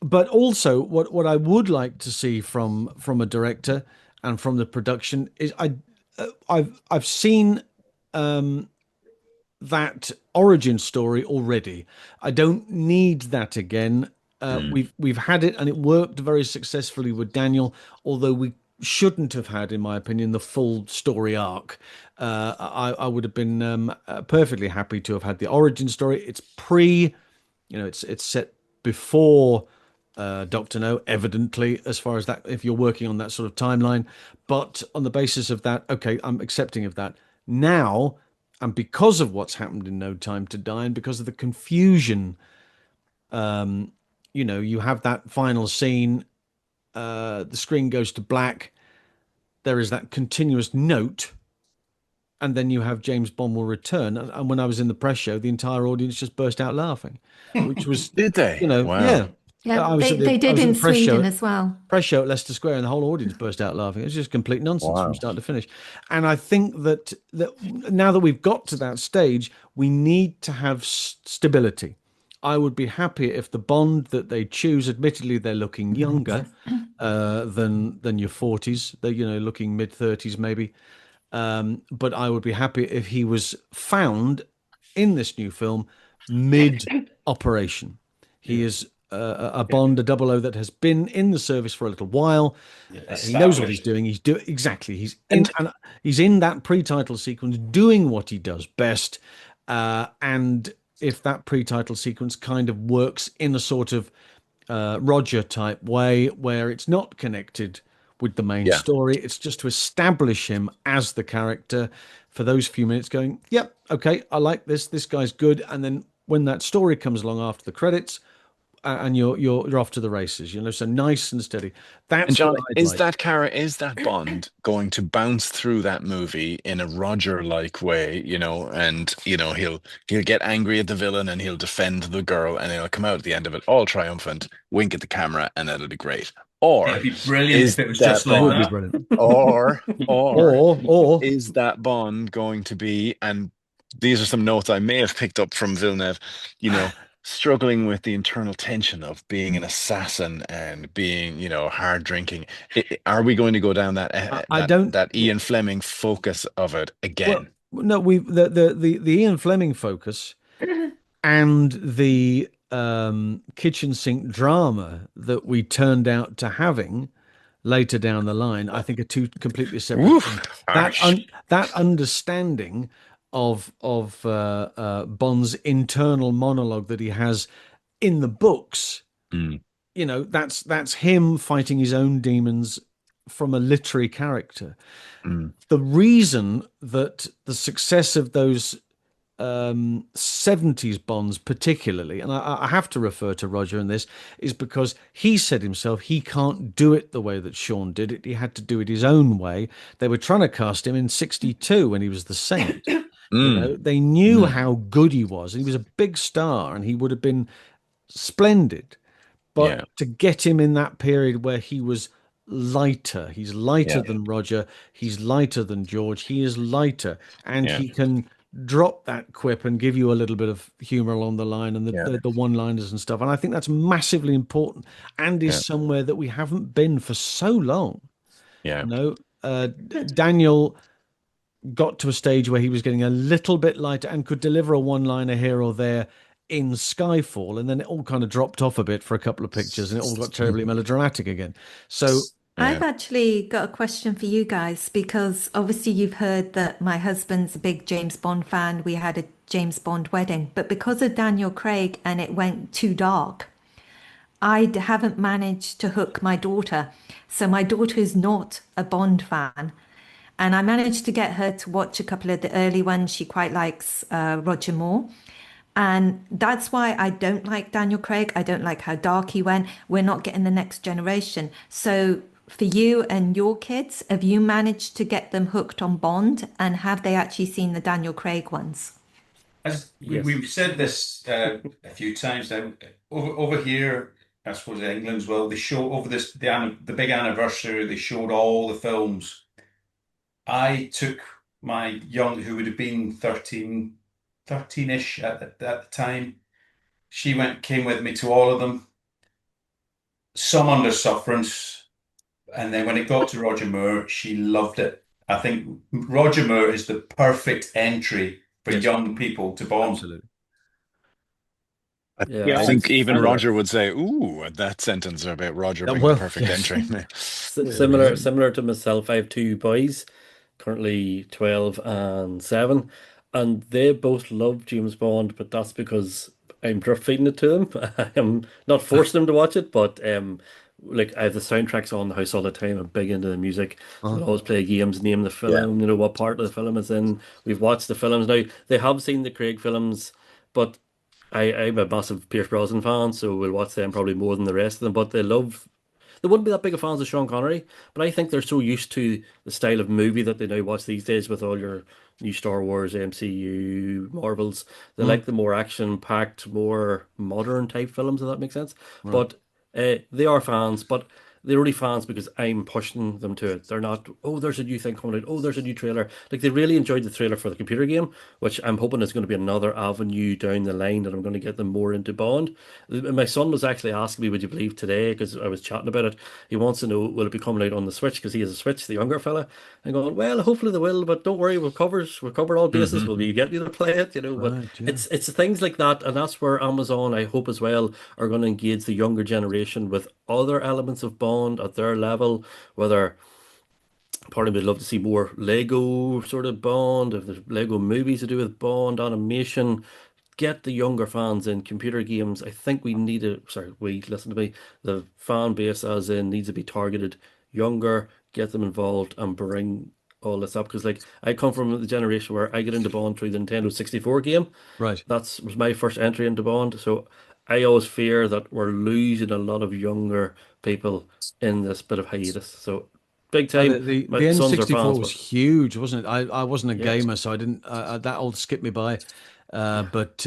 But also, what I would like to see from a director and from the production is I've seen that origin story already. I don't need that again. Mm. We've had it and it worked very successfully with Daniel, although we shouldn't have had, in my opinion, the full story arc. I would have been perfectly happy to have had the origin story. It's it's set before Doctor No, evidently, as far as that, if you're working on that sort of timeline. But on the basis of that, okay, I'm accepting of that. Now, and because of what's happened in No Time to Die, and because of the confusion, you have that final scene, the screen goes to black, there is that continuous note, and then you have James Bond will return. And when I was in the press show, the entire audience just burst out laughing, which was, Did they? yeah. Wow. Yeah, I was at they I did was at in the Sweden as well. press show at Leicester Square, and the whole audience burst out laughing. It was just complete nonsense from Wow. start to finish. And I think that now that we've got to that stage, we need to have stability. I would be happy if the Bond that they choose, admittedly, they're looking younger than your 40s. They're, looking mid 30s maybe. But I would be happy if he was found in this new film mid-operation. He is a Bond, a double O that has been in the service for a little while. He knows what he's Established. doing. He's doing exactly. And He's in that pre-title sequence, doing what he does best. And if that pre-title sequence kind of works in a sort of Roger type way, where it's not connected with the main yeah, story, it's just to establish him as the character for those few minutes. Going, yep, okay, I like this. This guy's good. And then when that story comes along after the credits, and you're off to the races, so nice and steady. and That's what John, I'd like. is that Bond going to bounce through that movie in a Roger-like way, and he'll get angry at the villain and he'll defend the girl and he'll come out at the end of it all triumphant, wink at the camera, and that'll be great. Or It'd be brilliant is if it was that just It like would be Bond, that. brilliant. or Or is that Bond going to be, and these are some notes I may have picked up from Villeneuve, struggling with the internal tension of being an assassin and being, hard drinking. Are we going to go down that I don't. that Ian Fleming focus of it Well, again? no, we the Ian Fleming focus and the kitchen sink drama that we turned out to having later down the line, I think, are two completely separate things. Woof, harsh. That understanding of Bond's internal monologue that he has in the books, Mm, that's him fighting his own demons from a literary character. mm, The reason that the success of those 70s Bonds, particularly, and I have to refer to Roger in this, is because he said himself he can't do it the way that Sean did it. He had to do it his own way. They were trying to cast him in 62 when he was the Saint. mm, They knew mm. how good he was. He was a big star and he would have been splendid. But Yeah, to get him in that period where he was lighter, he's lighter yeah, than Roger, he's lighter than George, he is lighter, and yeah, he can drop that quip and give you a little bit of humor along the line and yeah, the one-liners and stuff. And I think that's massively important and is yeah, somewhere that we haven't been for so long. yeah. Daniel got to a stage where he was getting a little bit lighter and could deliver a one-liner here or there in Skyfall, and then it all kind of dropped off a bit for a couple of pictures, and it all got terribly melodramatic again. So, I've Yeah. actually got a question for you guys because obviously you've heard that my husband's a big James Bond fan. We had a James Bond wedding, but because of Daniel Craig and it went too dark, haven't managed to hook my daughter. So my daughter is not a Bond fan. And I managed to get her to watch a couple of the early ones. She quite likes Roger Moore. And that's why I don't like Daniel Craig. I don't like how dark he went. We're not getting the next generation. So for you and your kids, have you managed to get them hooked on Bond? And have they actually seen the Daniel Craig ones? As Yes. we've said this a few times now, over here, I suppose in England as well, they show over the big anniversary, they showed all the films. I took my young, who would have been 13-ish at the time. She came with me to all of them, some under sufferance. And then when it got to Roger Moore, she loved it. I think Roger Moore is the perfect entry for yes, young people to Bond. absolutely. I Yeah, Yeah, think even similar. Roger would say, "Ooh, that sentence about Roger being the Well, perfect yes. entry." Similar to myself. I have two boys, currently 12 and 7, and they both love James Bond, but that's because I'm drip feeding it to them. I'm not forcing them to watch it, but like I have the soundtracks on the house all the time. I'm big into the music. Uh, We'll always play games, name the Yeah, film, what part of the film it's in. We've watched the films. Now they have seen the Craig films, but I'm a massive Pierce Brosnan fan, so we'll watch them probably more than the rest of them. But they wouldn't be that big of fans of Sean Connery, but I think they're so used to the style of movie that they now watch these days with all your new Star Wars, MCU, Marvels. They mm, like the more action-packed, more modern type films, if that makes sense. right. But They are fans, but they're only fans because I'm pushing them to it. They're not, oh, there's a new thing coming out. Oh, there's a new trailer. Like they really enjoyed the trailer for the computer game, which I'm hoping is going to be another avenue down the line that I'm going to get them more into Bond. My son was actually asking me, would you believe today, because I was chatting about it. He wants to know, will it be coming out on the Switch? Because he has a Switch, the younger fella. And going, well, hopefully they will, but don't worry, we'll cover all bases. We'll be getting you to play it, you know. But Right, yeah. it's things like that, and that's where Amazon, I hope as well, are going to engage the younger generation with other elements of Bond at their level. Whether part of me would love to see more Lego sort of Bond, if there's Lego movies to do with Bond animation, get the younger fans in computer games. I think we need to, sorry, we, listen to me, the fan base as in needs to be targeted younger, get them involved and bring all this up. Because like I come from the generation where I get into Bond through the Nintendo 64 game. Right. That's was my first entry into Bond. So I always fear that we're losing a lot of younger people in this bit of hiatus. So big Oh, time. the My sons are N64 fans, was but huge, wasn't it? I wasn't a yeah. gamer, so I didn't that all skipped me by. Yeah. But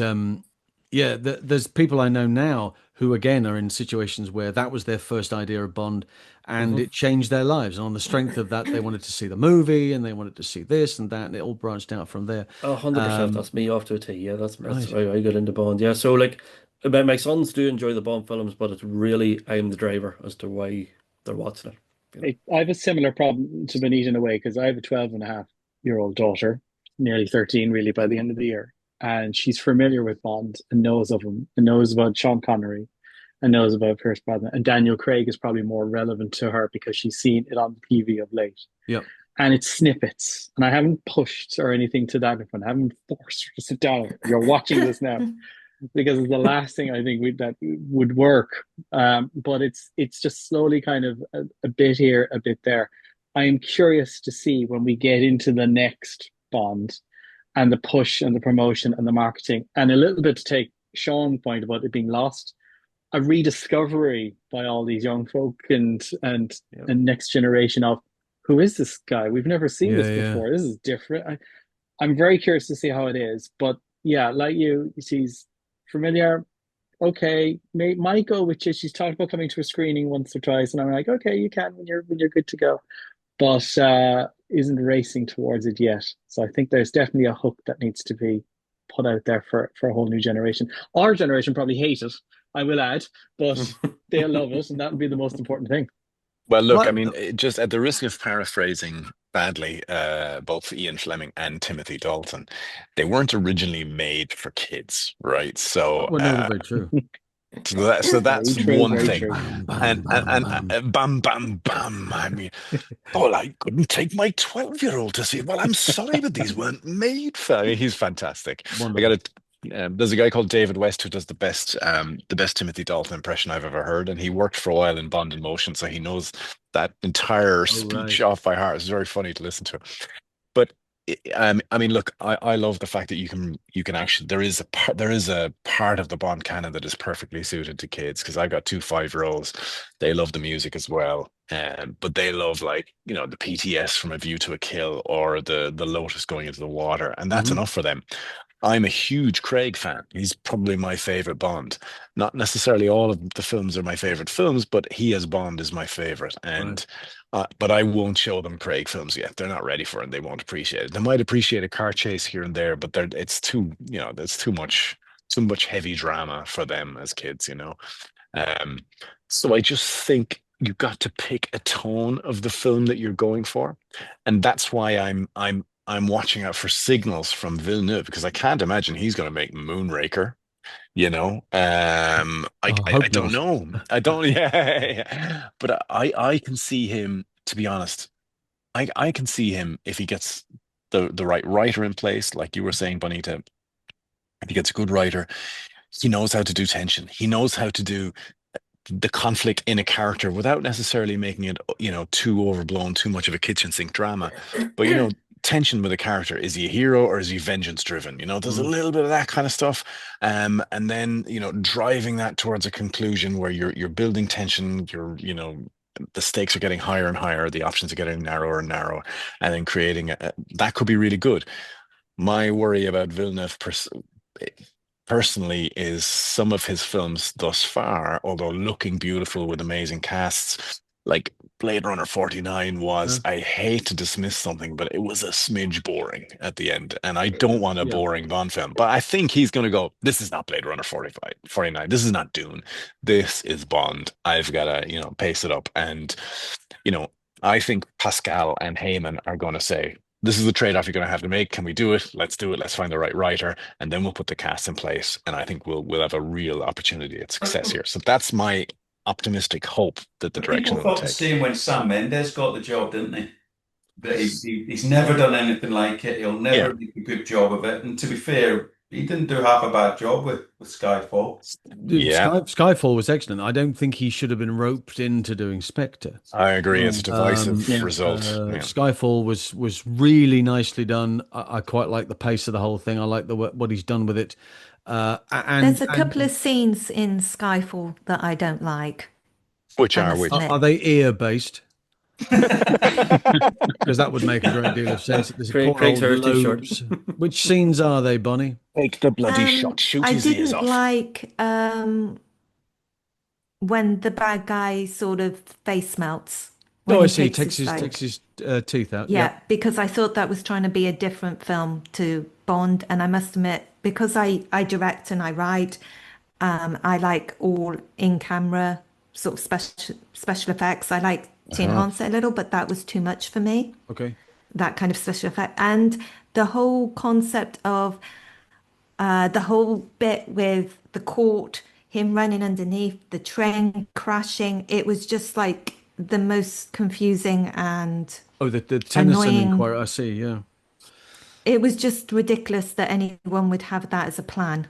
yeah, there's people I know now who again are in situations where that was their first idea of Bond, and Hmm. it changed their lives. And on the strength of that, they wanted to see the movie, and they wanted to see this and that, and it all branched out from there. 100%. Um, That's me off to a T. Yeah, that's right. why I got into Bond. Yeah. So like my sons do enjoy the Bond films, but it's really I'm the driver as to why they're watching it. You know. I have a similar problem to Bonita in a way because I have a 12-and-a-half-year-old daughter, nearly 13 really by the end of the year. And she's familiar with Bond and knows of him and knows about Sean Connery and knows about Pierce Brosnan. And Daniel Craig is probably more relevant to her because she's seen it on TV of late. Yep. And it's snippets. And I haven't pushed or anything to that point. I haven't forced her to sit down. You're watching this now because it's the last thing I think that would work. But it's just slowly kind of a bit here, a bit there. I am curious to see when we get into the next Bond and the push and the promotion and the marketing, and a little bit to take Sean's point about it being lost, a rediscovery by all these young folk Yeah. and next generation of who is this guy? We've never seen Yeah, this yeah. before. This is different. I'm very curious to see how it is. But yeah, like you, she's familiar. Okay, might go with you. She's talked about coming to a screening once or twice, and I'm like, okay, you can when you're good to go, but isn't racing towards it yet. So I think there's definitely a hook that needs to be put out there for a whole new generation. Our generation probably hate it, I will add, but they'll love it, and that would be the most important thing. Well, look, I Right. mean, just at the risk of paraphrasing badly, both Ian Fleming and Timothy Dalton, they weren't originally made for kids, right? So, Well, no, very true. so Very that's true, one very thing. true. Bam, And bam, and bam, and bam. bam, bam, bam. I mean, oh, I couldn't take my 12-year-old to see it. Well, I'm sorry, but these weren't made for. He's fantastic. I got Wonderful. it. There's a guy called David West who does the best Timothy Dalton impression I've ever heard, and he worked for a while in Bond in Motion, so he knows that entire Oh, right. speech off by heart. It's very funny to listen to. But I mean, look, I love the fact that you can actually there is a part of the Bond canon that is perfectly suited to kids because I've got two 5-year-olds. They love the music as well, but they love like the PTS from A View to a Kill or the Lotus going into the water, and that's Hmm. enough for them. I'm a huge Craig fan. He's probably my favorite Bond. Not necessarily all of the films are my favorite films, but he as Bond is my favorite. Right. But I won't show them Craig films yet. They're not ready for it. And they won't appreciate it. They might appreciate a car chase here and there, but it's there's too much heavy drama for them as kids. Um, so I just think you got to pick a tone of the film that you're going for, and that's why I'm watching out for signals from Villeneuve because I can't imagine he's going to make Moonraker. I I hope don't not. know. I don't. Yeah, but I can see him. To be honest, I can see him if he gets the right writer in place, like you were saying, Bonita. If he gets a good writer, he knows how to do tension. He knows how to do the conflict in a character without necessarily making it, too overblown, too much of a kitchen sink drama. But tension with a character. Is he a hero or is he vengeance driven? There's a Mhm. little bit of that kind of stuff. And then, driving that towards a conclusion where you're building tension, the stakes are getting higher and higher, the options are getting narrower and narrower, and then creating that could be really good. My worry about Villeneuve personally is some of his films thus far, although looking beautiful with amazing casts, like Blade Runner 49 was, Uh, I hate to dismiss something, but it was a smidge boring at the end. And I don't want a Yeah. boring Bond film. But I think he's going to go, this is not Blade Runner 45, 49. This is not Dune. This is Bond. I've got to, pace it up. And, you know, I think Pascal and Heyman are going to say, this is the trade-off you're going to have to make. Can we do it? Let's do it. Let's find the right writer, and then we'll put the cast in place. And I think we'll have a real opportunity at success here. So that's my optimistic hope that the But direction people it'll thought the take. same when Sam Mendes got the job, didn't they? That he's never done anything like it. He'll Yeah, never make a good job of it. And to be fair, he didn't do half a bad job with Skyfall. yeah, Skyfall was excellent. I don't think he should have been roped into doing Spectre. I agree. It's a No. divisive Yeah. result. Yeah. Skyfall was really nicely done. I quite like the pace of the whole thing. I like what he's done with it. There's a couple of scenes in Skyfall that I don't like, Which I are must which? admit. are they ear based? Because that would make a great deal of sense. There's poor Craig's old hair is too short. lobes. Which scenes are they, Bonnie? Take the bloody shot. Shoot I his ears didn't off. like when the bad guy sort of face melts when Oh, I he see. takes his Takes his teeth out. yeah, because I thought that was trying to be a different film to Bond, and I must admit, because I direct and I write, I like all in camera sort of special effects. I like to enhance it a little, but that was too much for me. Okay. That kind of special effect, and the whole concept of the whole bit with the court, him running underneath the train crashing, it was just like the most confusing and Oh, the Tennyson annoying. inquiry. I see. Yeah. It was just ridiculous that anyone would have that as a plan.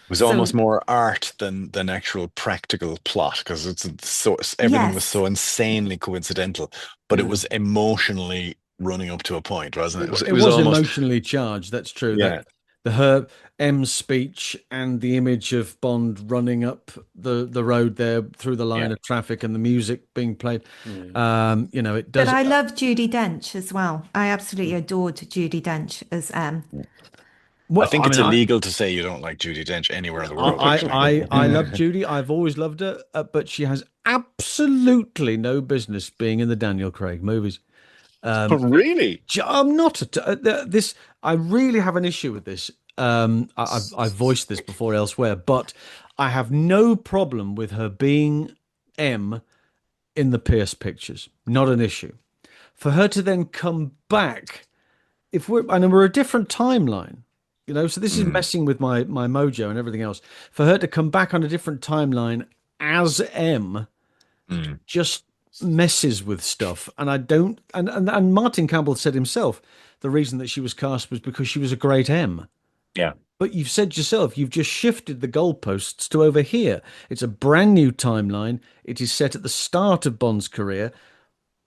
It was almost So, more art than actual practical plot because everything was yes, so insanely coincidental, but it Yeah. was emotionally running up to a point, wasn't it? It It was was almost emotionally charged. That's true. yeah, That the her M's speech and the image of Bond running up the road there through the line yeah. of traffic and the music being played. Yeah. It but does. I love Judi Dench as well. I absolutely adored Judi Dench as M. I Well, think I it's mean, illegal to say you don't like Judi Dench anywhere in the world, I actually. I I love Judy. I've always loved her, but she has absolutely no business being in the Daniel Craig movies. Really? I'm not this. I really have an issue with this. I've voiced this before elsewhere, but I have no problem with her being M in the Pierce pictures. Not an issue. For her to then come back, if we're a different timeline, so this is Mm, messing with my mojo and everything else. For her to come back on a different timeline as M mm, just messes with stuff, and I don't. And Martin Campbell said himself, the reason that she was cast was because she was a great M. yeah. But you've said yourself, you've just shifted the goalposts to over here. It's a brand new timeline. It is set at the start of Bond's career.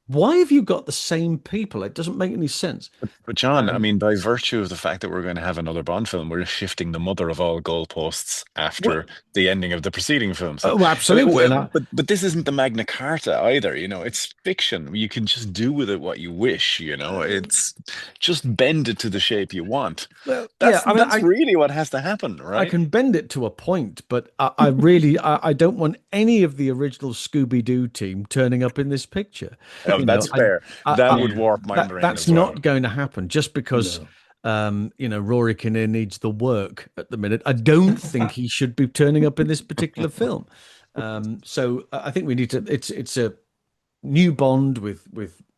Why have you got the same people? It doesn't make any sense. But John, I mean, by virtue of the fact that we're going to have another Bond film, we're just shifting the mother of all goalposts after Well, the ending of the preceding film. So, oh, I mean, absolutely. but this isn't the Magna Carta either. It's fiction. You can just do with it what you wish. It's just bend it to the shape you want. Well, yeah. That's I mean, that's really what has to happen, I right? can bend it to a point, but I really I don't want any of the original Scooby Doo team turning up in this picture. Oh, You know, that's fair. I, That I, would warp my brain that's as well. not going to happen just because No. Rory Kinnear needs the work at the minute. I don't think he should be turning up in this particular film. So I think we need to. It's a new Bond with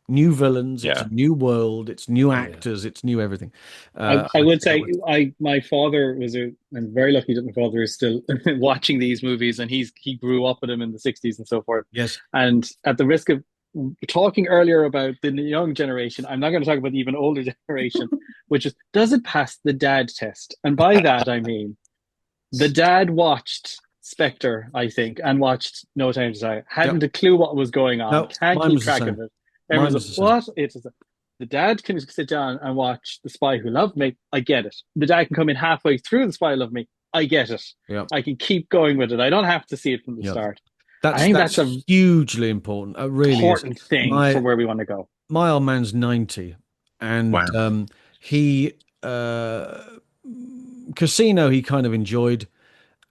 new villains. It's Yeah. a new world. It's new actors. It's new everything. I would say my father I'm very lucky that my father is still watching these movies, and he grew up with them in the 60s and so forth. Yes. And at the risk of talking earlier about the young generation, I'm not going to talk about the even older generation, which is, does it pass the dad test? And by that I mean the dad watched Spectre, I think, and watched No Time to Die. Hadn't a clue what was going on. No, Can't mine keep was the track same. of it. Mine Everyone's was like, the same. what? The dad can sit down and watch The Spy Who Loved Me. I get it. The dad can come in halfway through The Spy Who Loved Me. I get it. Yeah. I can keep going with it. I don't have to see it from the Yeah. start. That's I think that's that's a hugely important. It really is. important thing My for where we want to go. my old man's 90, and Wow. he Casino he kind of enjoyed,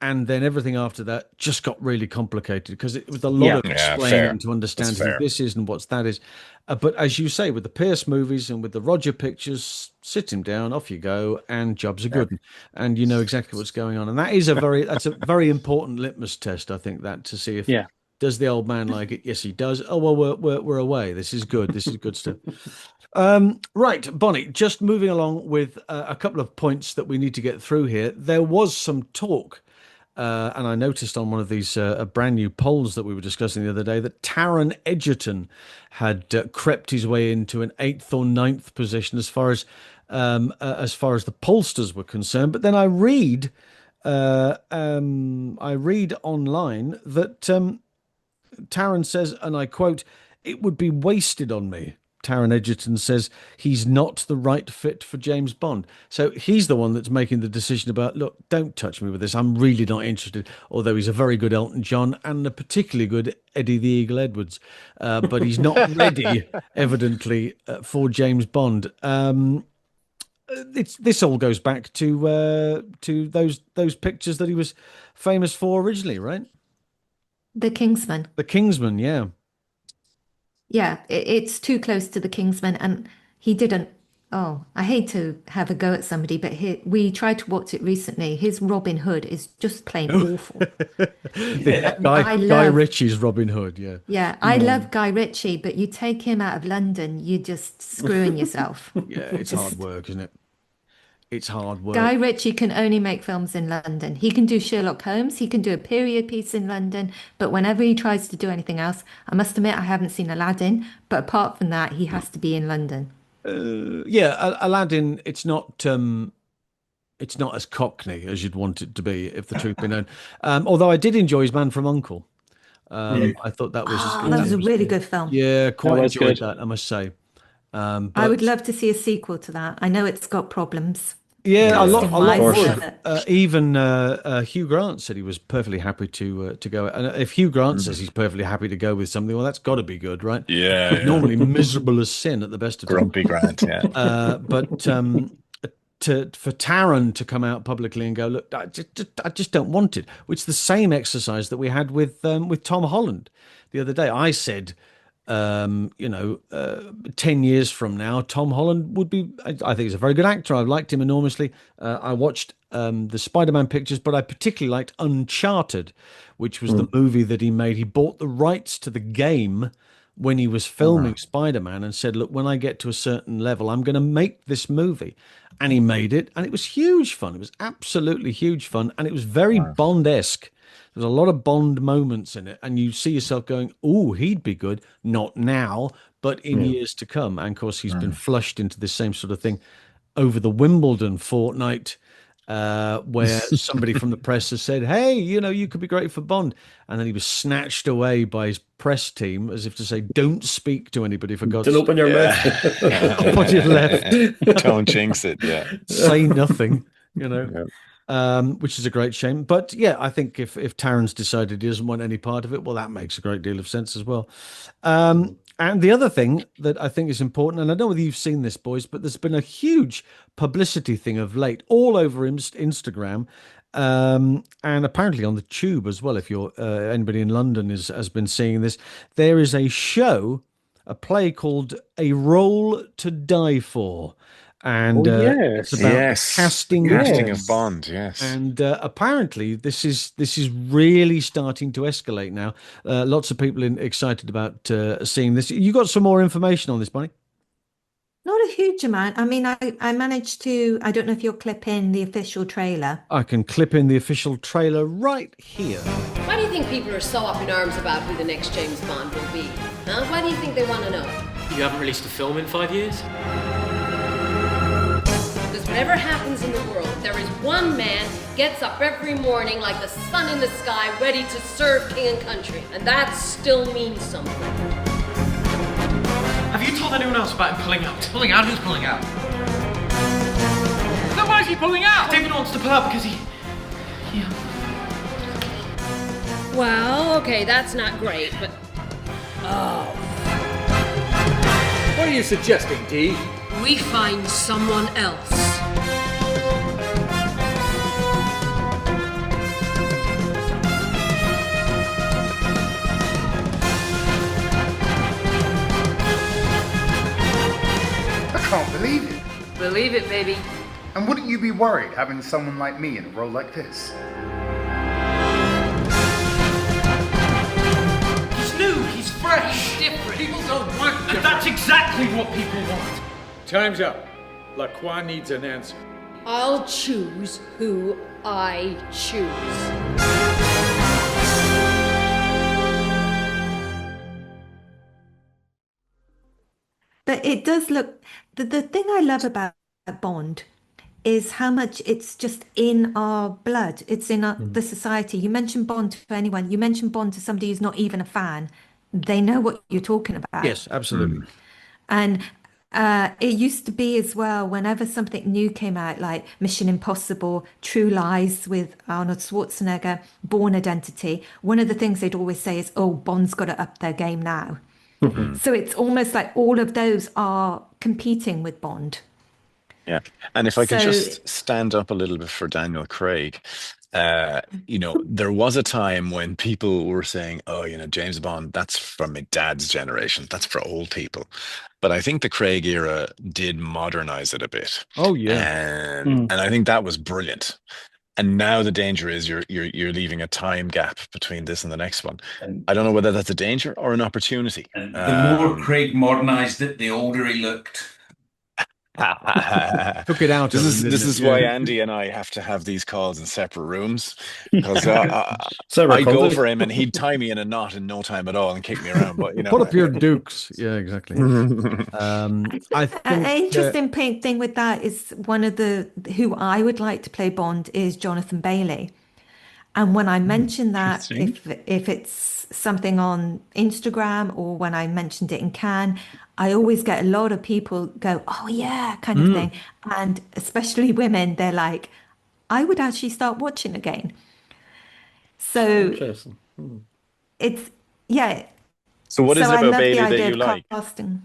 and then everything after that just got really complicated because it was a lot of explaining fair. to understand That's who fair. this is and what's that is. But as you say, with the Pierce movies and with the Roger pictures, sit him down, off you go, and jobs are good, and you know exactly what's going on. And that's a very important litmus test, I think, that to see if Yeah. does the old man like it. Yes, he does. Oh well, we're away. This is good. This is good stuff. Right, Bonnie, just moving along with a couple of points that we need to get through here. There was some talk, and I noticed on one of these brand new polls that we were discussing the other day that Taron Egerton had crept his way into an 8th or 9th position as far as the pollsters were concerned. But then I read online that Taron says, and I quote, "It would be wasted on me." Taron Egerton says he's not the right fit for James Bond. So he's the one that's making the decision about, look, don't touch me with this. I'm really not interested, although he's a very good Elton John and a particularly good Eddie the Eagle Edwards. But he's not ready, evidently, for James Bond. This all goes back to those pictures that he was famous for originally, right? The Kingsman. The Kingsman, yeah. Yeah, it's too close to the Kingsman, and he didn't. Oh, I hate to have a go at somebody, but we tried to watch it recently. His Robin Hood is just plain awful. Guy Ritchie's Robin Hood, yeah. Yeah, I love Guy Ritchie, but you take him out of London, you're just screwing yourself. Yeah, it's hard work, isn't it? It's hard work. Guy Ritchie can only make films in London. He can do Sherlock Holmes, he can do a period piece in London, but whenever he tries to do anything else, I must admit I haven't seen Aladdin, but apart from that, he has to be in London. Aladdin, it's not as cockney as you'd want it to be, if the truth be known. Although I did enjoy his Man from U.N.C.L.E. I thought that was that was a really good film. Yeah, quite enjoyed good. that, I must say. I would love to see a sequel to that. I know it's got problems. Yeah, a lot Mindset. even Hugh Grant said he was perfectly happy to go. And if Hugh Grant says he's perfectly happy to go with something, well, that's got to be good, right? Yeah. Normally miserable as sin at the best of times. Grumpy Grant, yeah. But for Taron to come out publicly and go, look, I just don't want it. Which is the same exercise that we had with Tom Holland the other day. I said, 10 years from now, Tom Holland would be, I think he's a very good actor. I've liked him enormously. I watched the Spider-Man pictures, but I particularly liked Uncharted, which was the movie that he made. He bought the rights to the game when he was filming Spider-Man and said, look, when I get to a certain level, I'm going to make this movie. And he made it, and it was huge fun. It was absolutely huge fun, and it was very Bond-esque. There's a lot of Bond moments in it, and you see yourself going, "Oh, he'd be good." Not now, but in years to come. And of course, he's been flushed into this same sort of thing over the Wimbledon fortnight, where somebody from the press has said, "Hey, you could be great for Bond," and then he was snatched away by his press team as if to say, "Don't speak to anybody for God's sake. Don't open your mouth. Put it left. Don't jinx it, yeah. Say nothing." Which is a great shame. But yeah, I think if Taron's decided he doesn't want any part of it, well, that makes a great deal of sense as well. And the other thing that I think is important, and I don't know whether you've seen this, boys, but there's been a huge publicity thing of late all over Instagram, and apparently on the Tube as well. If you're anybody in London has been seeing this, there is a play called A Role to Die For. And it's about casting of Bond, yes. And apparently this is really starting to escalate now. Lots of people excited about seeing this. You got some more information on this, Bonnie? Not a huge amount. I mean, I managed to, I don't know if you'll clip in the official trailer. I can clip in the official trailer right here. Why do you think people are so up in arms about who the next James Bond will be? Huh? Why do you think they want to know? You haven't released a film in 5 years? Whatever happens in the world, there is one man gets up every morning like the sun in the sky, ready to serve king and country, and that still means something. Have you told anyone else about him pulling out? Pulling out? Who's pulling out? No, why is he pulling out? David wants to pull out because he... Yeah. Well, okay, that's not great, but... Oh. What are you suggesting, Dee? We find someone else. can't believe it. Believe it, baby. And wouldn't you be worried having someone like me in a role like this? He's new, he's fresh. Different. People don't want different. And that's exactly what people want. Time's up. Lacroix needs an answer. I'll choose who I choose. But it does look, the thing I love about Bond is how much it's just in our blood. It's in the society. You mention Bond to anyone, you mention Bond to somebody who's not even a fan, they know what you're talking about. Yes, absolutely. And it used to be as well, whenever something new came out, like Mission Impossible, True Lies with Arnold Schwarzenegger, Bourne Identity, one of the things they'd always say is, oh, Bond's got to up their game now. So it's almost like all of those are competing with Bond. Yeah. And if I could So just stand up a little bit for Daniel Craig, there was a time when people were saying, oh, James Bond, that's from my dad's generation. That's for old people. But I think the Craig era did modernize it a bit. Oh, yeah. And I think that was brilliant. And now the danger is you're leaving a time gap between this and the next one. I don't know whether that's a danger or an opportunity. And the more Craig modernized it, the older he looked. Took it out. This is why Andy and I have to have these calls in separate rooms, because I go for him and he'd tie me in a knot in no time at all and kick me around. But put up your dukes. Yeah, exactly. I think an interesting thing with that is one of who I would like to play Bond is Jonathan Bailey. And when I mention that, if it's something on Instagram or when I mentioned it in Cannes, I always get a lot of people go, oh yeah, kind of thing. And especially women, they're like, I would actually start watching again. So it's, yeah. So what is it about Bailey that you like? Casting.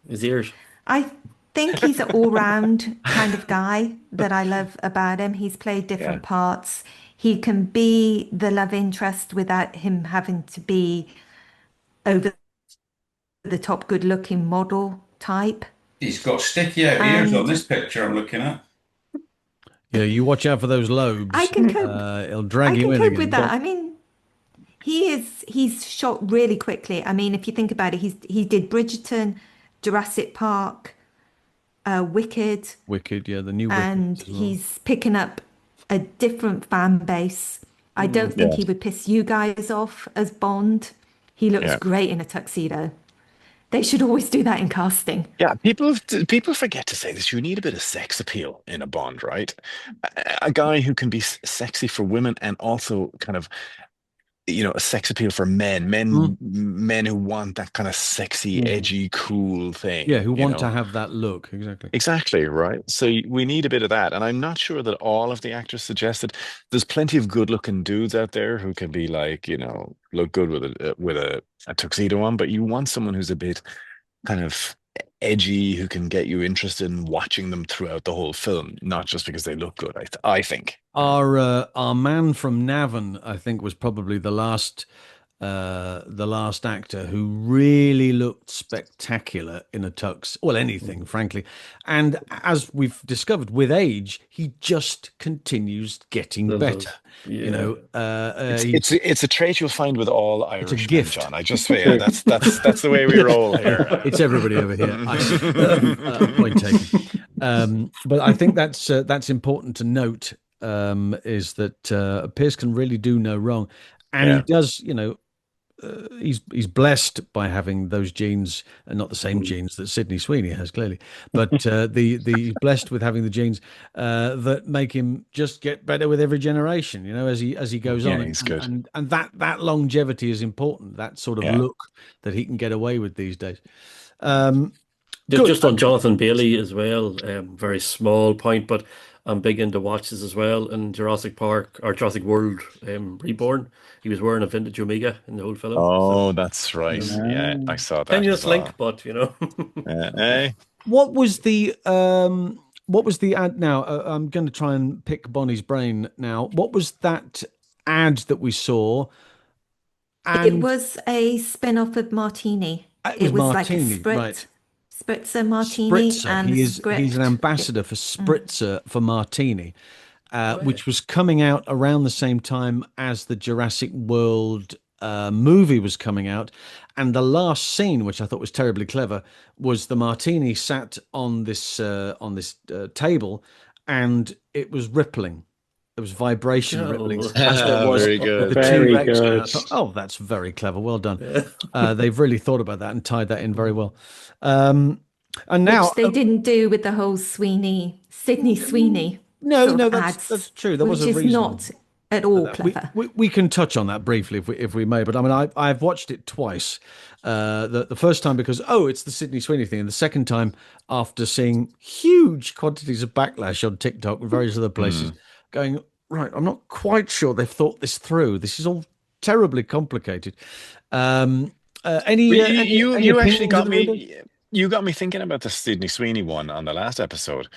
His ears. I think he's an all-round kind of guy that I love about him. He's played different parts. He can be the love interest without him having to be over the top good-looking model type. He's got sticky out ears on this picture I'm looking at. Yeah, you watch out for those lobes. I can cope. It'll drag you in cope again. with that. I mean, he's shot really quickly. I mean, if you think about it, he did Bridgerton, Jurassic Park, Wicked. Wicked, yeah, the new Wicked. And he's picking up a different fan base. I don't think he would piss you guys off as Bond. He looks great in a tuxedo. They should always do that in casting. Yeah, people forget to say this. You need a bit of sex appeal in a Bond, right? A guy who can be sexy for women and also kind of, a sex appeal for men who want that kind of sexy, edgy, cool thing. Yeah, who want to have that look. Exactly, right? So we need a bit of that. And I'm not sure that all of the actors suggested. There's plenty of good-looking dudes out there who can be like, look good with a tuxedo on, but you want someone who's a bit kind of edgy, who can get you interested in watching them throughout the whole film, not just because they look good, I think. Our man from Navan, I think, was probably the last actor who really looked spectacular in a tux, well, anything, frankly. And as we've discovered, with age, he just continues getting better. Yeah. It's a trait you'll find with all Irish men, John. I just say that's the way we roll here. It's everybody over here. Point taken. But I think that's important to note. Is that Pierce can really do no wrong, and he does. He's blessed by having those genes, and not the same genes that Sydney Sweeney has, clearly, but the blessed with having the genes that make him just get better with every generation. As he goes on. He's good, and that longevity is important. That sort of look that he can get away with these days. Just on Jonathan Bailey as well. Very small point, but I'm big into watches as well. In Jurassic Park or Jurassic World Reborn, he was wearing a vintage Omega in the whole film. Oh, that's right. Yeah, I saw that. Tenuous link, but What was the ad? Now I'm going to try and pick Bonnie's brain. Now, what was that ad that we saw? It was a spin-off of Martini. It was like a Martini, right? Spritzer Martini Spritzer. and He's an Script. ambassador for Spritzer for Martini, Right. which was coming out around the same time as the Jurassic World movie was coming out. And the last scene, which I thought was terribly clever, was the Martini sat on this table, and it was rippling. There was vibration ripplings Oh. as it was Very the good. Very T-Rex. And I good. thought, oh, that's very clever. Well done. Yeah. They've really thought about that and tied that in very well. And now, Which they didn't do with the whole Sydney Sweeney no, sort no, of that's ads, true. There was which a is reason. not at all We, clever. we can touch on that briefly if we may, but I mean I've watched it twice. The first time because it's the Sydney Sweeney thing, and the second time after seeing huge quantities of backlash on TikTok and various other places, going right. I'm not quite sure they've thought this through. This is all terribly complicated. Any Well, any you actually opinions of got the reader? me. You got me thinking about the Sydney Sweeney one on the last episode.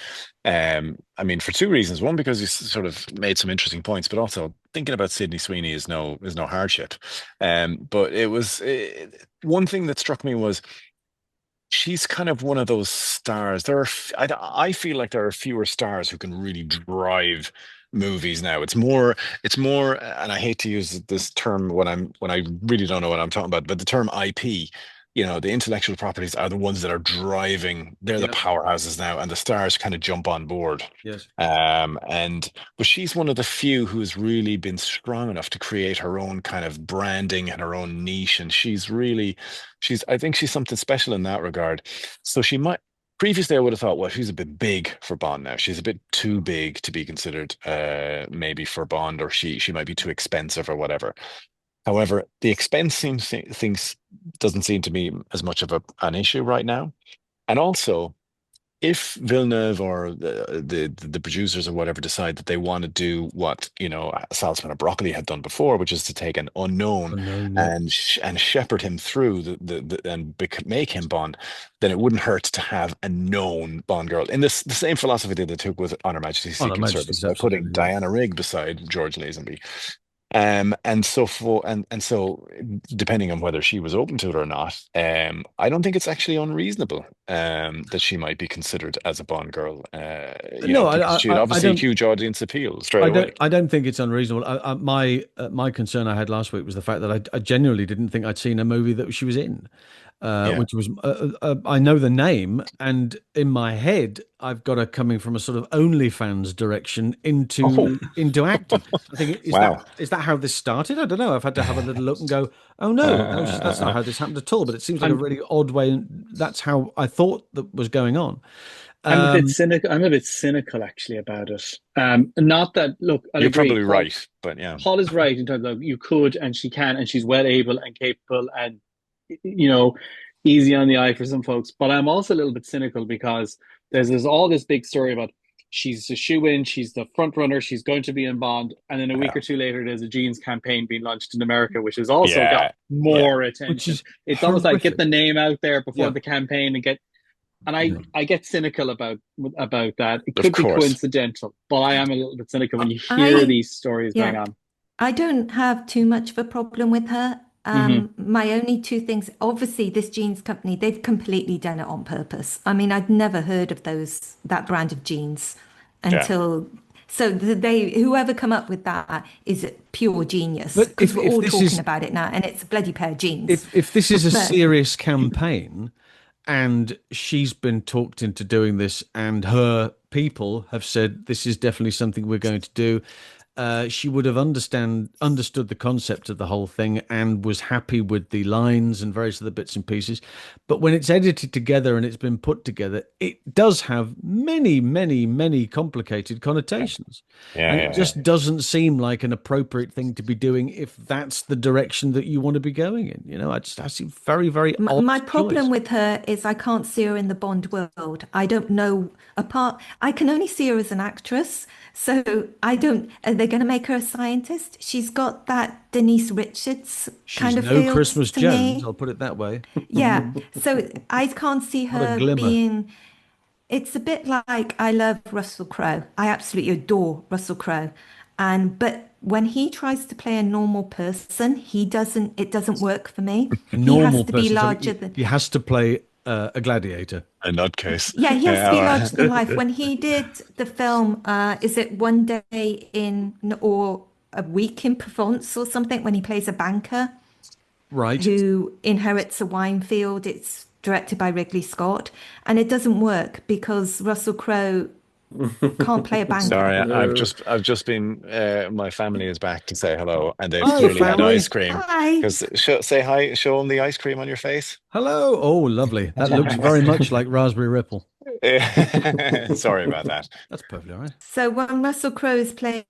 I mean, for two reasons. One, because you sort of made some interesting points, but also thinking about Sydney Sweeney is no hardship. But it was one thing that struck me was she's kind of one of those stars. I feel like there are fewer stars who can really drive movies now. It's more, and I hate to use this term when I really don't know what I'm talking about, but the term IP, the intellectual properties are the ones that are driving, they're the Yeah. powerhouses now, and the stars kind of jump on board. Yes. But she's one of the few who's really been strong enough to create her own kind of branding and her own niche. And I think she's something special in that regard. So she might, previously I would have thought, well, she's a bit big for Bond now. She's a bit too big to be considered maybe for Bond, or she might be too expensive or whatever. However, the expense things doesn't seem to be as much of an issue right now. And also, if Villeneuve or the producers or whatever decide that they want to do what Salzman or Broccoli had done before, which is to take an unknown Yeah. and shepherd him through make him Bond, then it wouldn't hurt to have a known Bond girl in the same philosophy that they took with On Her Majesty's On Her Secret Service Majesty's, by putting absolutely, yeah. Diana Rigg beside George Lazenby. And so depending on whether she was open to it or not, I don't think it's actually unreasonable that she might be considered as a Bond girl. No, Because she had I obviously a don't. huge audience appeal straight away. I don't think it's unreasonable. My concern I had last week was the fact that I genuinely didn't think I'd seen a movie that she was in, Yeah. which was I know the name, and in my head I've got her coming from a sort of OnlyFans direction into acting. I think Wow. is that how this started? I don't know. I've had to have a little look and go, oh no, that's not how this happened at all. But it seems like a really odd way, and that's how I thought that was going on. I'm a bit cynical. I'm a bit cynical actually about it. Not that. Look, I You're agree. probably right, but yeah. Paul is right in terms of you could and she can and she's well able and capable and easy on the eye for some folks. But I'm also a little bit cynical because there's all this big story about she's a shoe-in, she's the front runner, she's going to be in Bond, and then a week or two later there's a jeans campaign being launched in America, which has also got more attention. It's almost like get the name out there before the campaign and get. And I get cynical about that. It could be coincidental, but I am a little bit cynical when you hear these stories going on. I don't have too much of a problem with her. My only two things, obviously, this jeans company, they've completely done it on purpose. I mean, I'd never heard of that brand of jeans until. So whoever come up with that is pure genius, because we're all talking about it now, and it's a bloody pair of jeans. If this is a serious campaign, and she's been talked into doing this, and her people have said this is definitely something we're going to do, she would have understood the concept of the whole thing and was happy with the lines and various other bits and pieces. But when it's edited together and it's been put together, it does have many, many, many complicated connotations. And it just doesn't seem like an appropriate thing to be doing if that's the direction that you want to be going in. I see very, very odd My choice. problem with her is I can't see her in the Bond world. I don't know I can only see her as an actress. So are they going to make her a scientist? She's got that Denise Richards kind of She's no feel Christmas to Jones, me. I'll put it that way. Yeah. So I can't see her being. It's a bit like I love Russell Crowe. I absolutely adore Russell Crowe. But when he tries to play a normal person, it doesn't work for me. A normal he has to person. be larger than. He has to play a gladiator. A nutcase. Yeah, he has to be Yeah. larger than life. When he did the film, is it One Day in or A Week in Provence or something, when he plays a banker Right. who inherits a wine field? It's directed by Ridley Scott, and it doesn't work because Russell Crowe can't play a banker. Sorry, No. I've just been. My family is back to say hello, and they've Hi, clearly had family. ice cream. Hi. Because say hi, show them the ice cream on your face. Hello. Oh, lovely. That looks very much like Raspberry Ripple. Sorry about that. That's perfectly all right. So when Russell Crowe is playing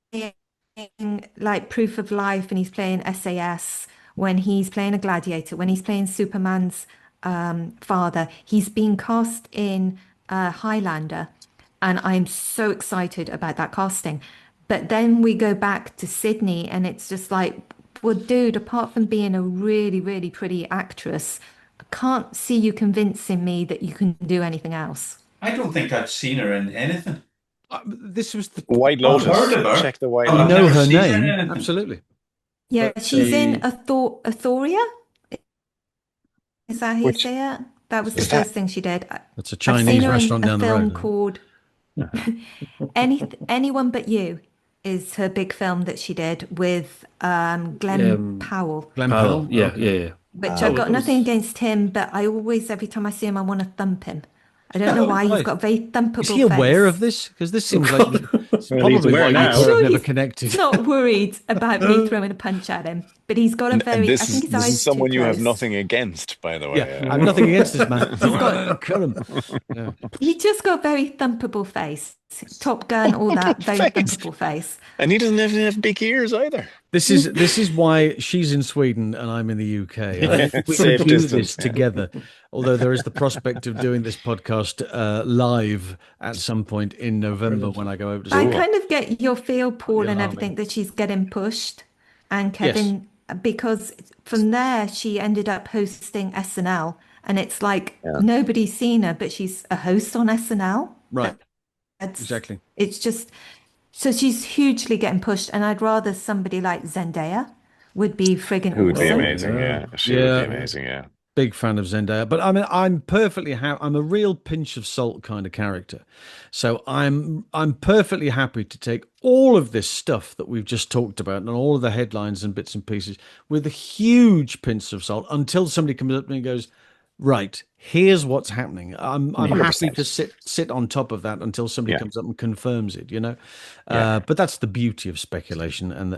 like Proof of Life and he's playing SAS, when he's playing a gladiator, when he's playing Superman's father, he's been cast in Highlander, and I'm so excited about that casting. But then we go back to Sydney, and it's just like, well, dude, apart from being a really, really pretty actress, I can't see you convincing me that you can do anything else. I don't think I've seen her in anything. This was the White I've Lotus. heard of her. Check the White Oh, you I've Lotus. know never her seen her name. in anything. Absolutely. Yeah, But she's in she- Athoria. Is that how you Which say it? That was the is that? first thing she did. That's a I've seen Chinese her in restaurant a down the film road. called Anyone But You is her big film that she did with Glenn Powell, Glenn Powell. Powell. Yeah, Okay. yeah, yeah. which Oh, I've got That nothing was against him, but I always, every time I see him, I want to thump him. I don't know why. He's Right. got a very Is thumpable he aware face. of this? Because this seems like it's Well, he's probably aware why you now. I'm two have sure never he's connected. not worried about me throwing a punch at him, but he's got a And very, I this think is his this is eyes too someone you have close. nothing against, by the Yeah, way. I have nothing against this man. He's got, Kill him. Yeah. he just got a very thumpable face. Top Gun, all that, very Face. thumpable face. And he doesn't even have big ears either. This is why she's in Sweden and I'm in the UK. I think we Safe can do distance, this yeah. together. Although there is the prospect of doing this podcast live at some point in November when I go over to I Sweden. kind of get your feel, Paul, and alarming. everything that she's getting pushed, and Yes. Kevin, because from there she ended up hosting SNL, and it's like Yeah. nobody's seen her, but she's a host on SNL. Right. That's, Exactly. It's just so she's hugely getting pushed, and I'd rather somebody like Zendaya would be friggin' Who would be awesome. amazing? Yeah, she would Yeah. be amazing. Yeah. Big fan of Zendaya, but I mean, I'm perfectly I'm a real pinch of salt kind of character, so I'm perfectly happy to take all of this stuff that we've just talked about and all of the headlines and bits and pieces with a huge pinch of salt until somebody comes up to me and goes, right, here's what's happening. I'm happy 100%. to sit on top of that until somebody Yeah. comes up and confirms it, you know. Yeah. But that's the beauty of speculation and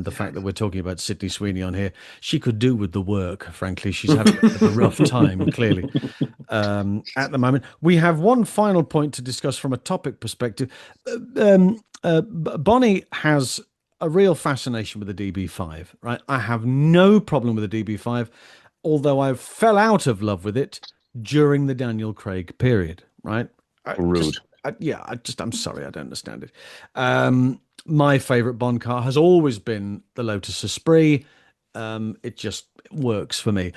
the fact that we're talking about Sydney Sweeney on here. She could do with the work, frankly. She's having a rough time, clearly, at the moment. We have one final point to discuss from a topic perspective. Bonnie has a real fascination with the DB5, right? I have no problem with the DB5, although I fell out of love with it during the Daniel Craig period, right? Rude. I'm sorry, I don't understand it. My favorite Bond car has always been the Lotus Esprit. It just works for me.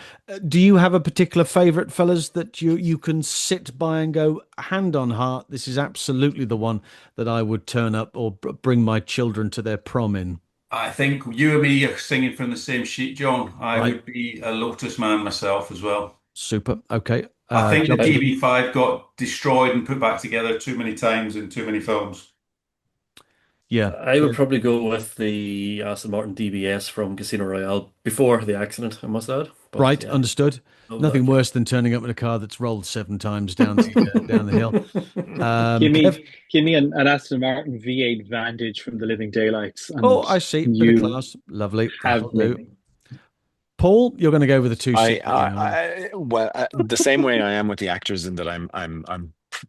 Do you have a particular favorite, fellas, that you can sit by and go, hand on heart, this is absolutely the one that I would turn up or bring my children to their prom in? I think you and me are singing from the same sheet, John. I Right. would be a Lotus man myself as well. Super. Okay. I think the John- DB5 got destroyed and put back together too many times in too many films. yeah. I would probably go with the Aston Martin DBS from Casino Royale before the accident, I must add. But Right, yeah, understood. love Nothing that. worse than turning up in a car that's rolled 7 times down the hill. Give me an Aston Martin V8 Vantage from the Living Daylights. And Oh, I see. Bit of you class. Lovely. have That'll do. me. Paul, you're going to go with the two seat. The same way I am with the actors in that I'm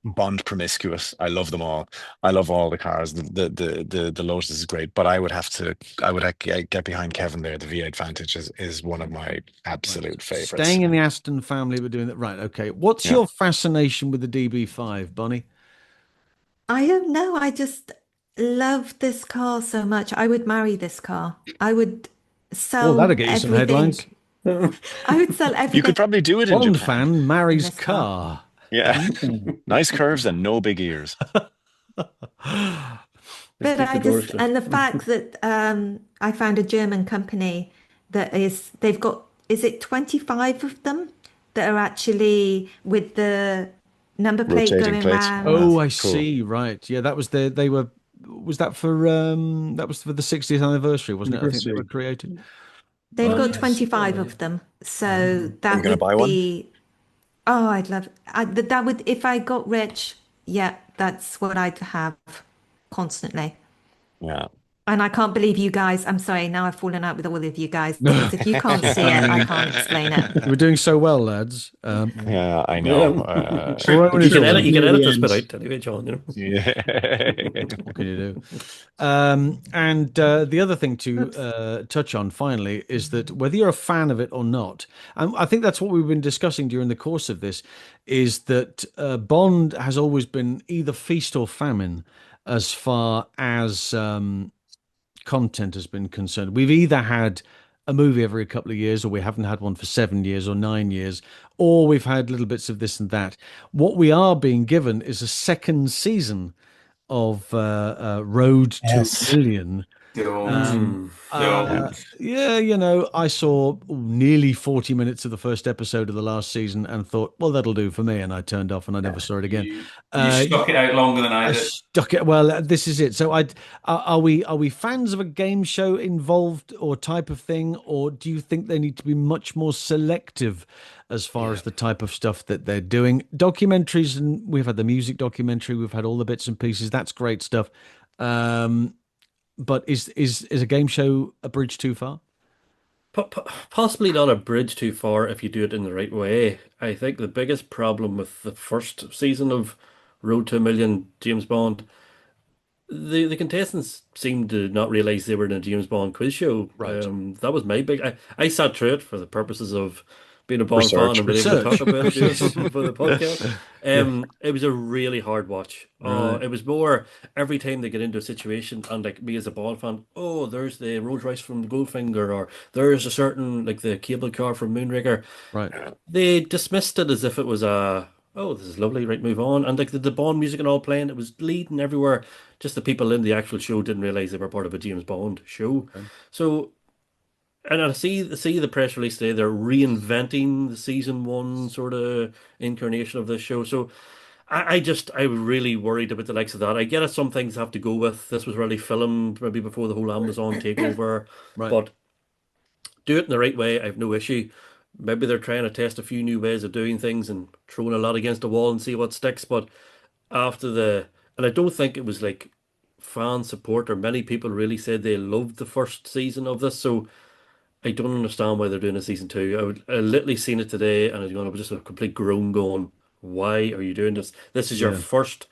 Bond promiscuous. I love them all. I love all the cars. The Lotus is great, but I would get behind Kevin there. The V8 Vantage is one of my absolute favorites. Staying in the Aston family, we're doing that. Right. Okay. What's your fascination with the DB5, Bonnie? I don't know. I just love this car so much. I would marry this car. I would sell That'll get you some headlines. I would sell everything. You could probably do it in Bond Japan. fan marries this car. car. Yeah, nice curves and no big ears. But Let's I keep the doors just, shut. and the fact that I found a German company that they've got, is it 25 of them? that are actually with the number plate Rotating going plates. round. Oh, I Cool. see. Right. Yeah, that was they were was that was for the 60th anniversary, wasn't it? I think they were Anniversary. created. They've Uh, got Yes, 25 probably. of them. So Are you that going to buy would one? be, oh, that would, if I got rich, yeah, that's what I'd have constantly. Yeah. And I can't believe you guys, I'm sorry, now I've fallen out with all of you guys no, because if you can't see it, I can't explain it. you were doing so well, lads. Yeah, I know. Yeah. Throwing You it can away. edit. You Near can edit the this end. bit out anyway, John. You know. Yeah. What can you do? And the other thing to Oops. touch on finally is that whether you're a fan of it or not, and I think that's what we've been discussing during the course of this, is that Bond has always been either feast or famine as far as content has been concerned. We've either had a movie every couple of years, or we haven't had one for 7 years or 9 years, or we've had little bits of this and that. What we are being given is a second season of Road to a Yes. Million. Don't. Mm. Yeah. Yeah, you know, I saw nearly 40 minutes of the first episode of the last season and thought, well, that'll do for me. And I turned off and I never saw it again. You stuck it out longer than I I did. stuck it. Well, this is it. So, are we fans of a game show involved or type of thing, or do you think they need to be much more selective as far as the type of stuff that they're doing? Documentaries, and we've had the music documentary, we've had all the bits and pieces. That's great stuff. But is a game show a bridge too far? Possibly not a bridge too far if you do it in the right way. I think the biggest problem with the first season of Road to a Million James Bond, the contestants seemed to not realize they were in a James Bond quiz show. Right. That was my big. I sat through it for the purposes of being a Bond fan Research. and being able to talk Research. about it Yes. for the podcast. Yeah. It was a really hard watch. Oh, Right. it was more every time they get into a situation, and like me as a Bond fan, oh, there's the Rolls Royce from Goldfinger, or there's a certain like the cable car from Moonraker. Right. They dismissed it as if it was a, oh, this is lovely, right, move on. And like the Bond music and all playing, it was leading everywhere. Just the people in the actual show didn't realize they were part of a James Bond show. Okay. So, and I see the press release today. They're reinventing the season one sort of incarnation of this show. So I was really worried about the likes of that. I get it, some things have to go with. This was really filmed maybe before the whole Amazon takeover, Right. but do it in the right way. I have no issue. Maybe they're trying to test a few new ways of doing things and throwing a lot against the wall and see what sticks. But after and I don't think it was like fan support or many people really said they loved the first season of this. So I don't understand why they're doing a season two. I literally seen it today and it was just a complete groan going, why are you doing this? This is your Yeah. first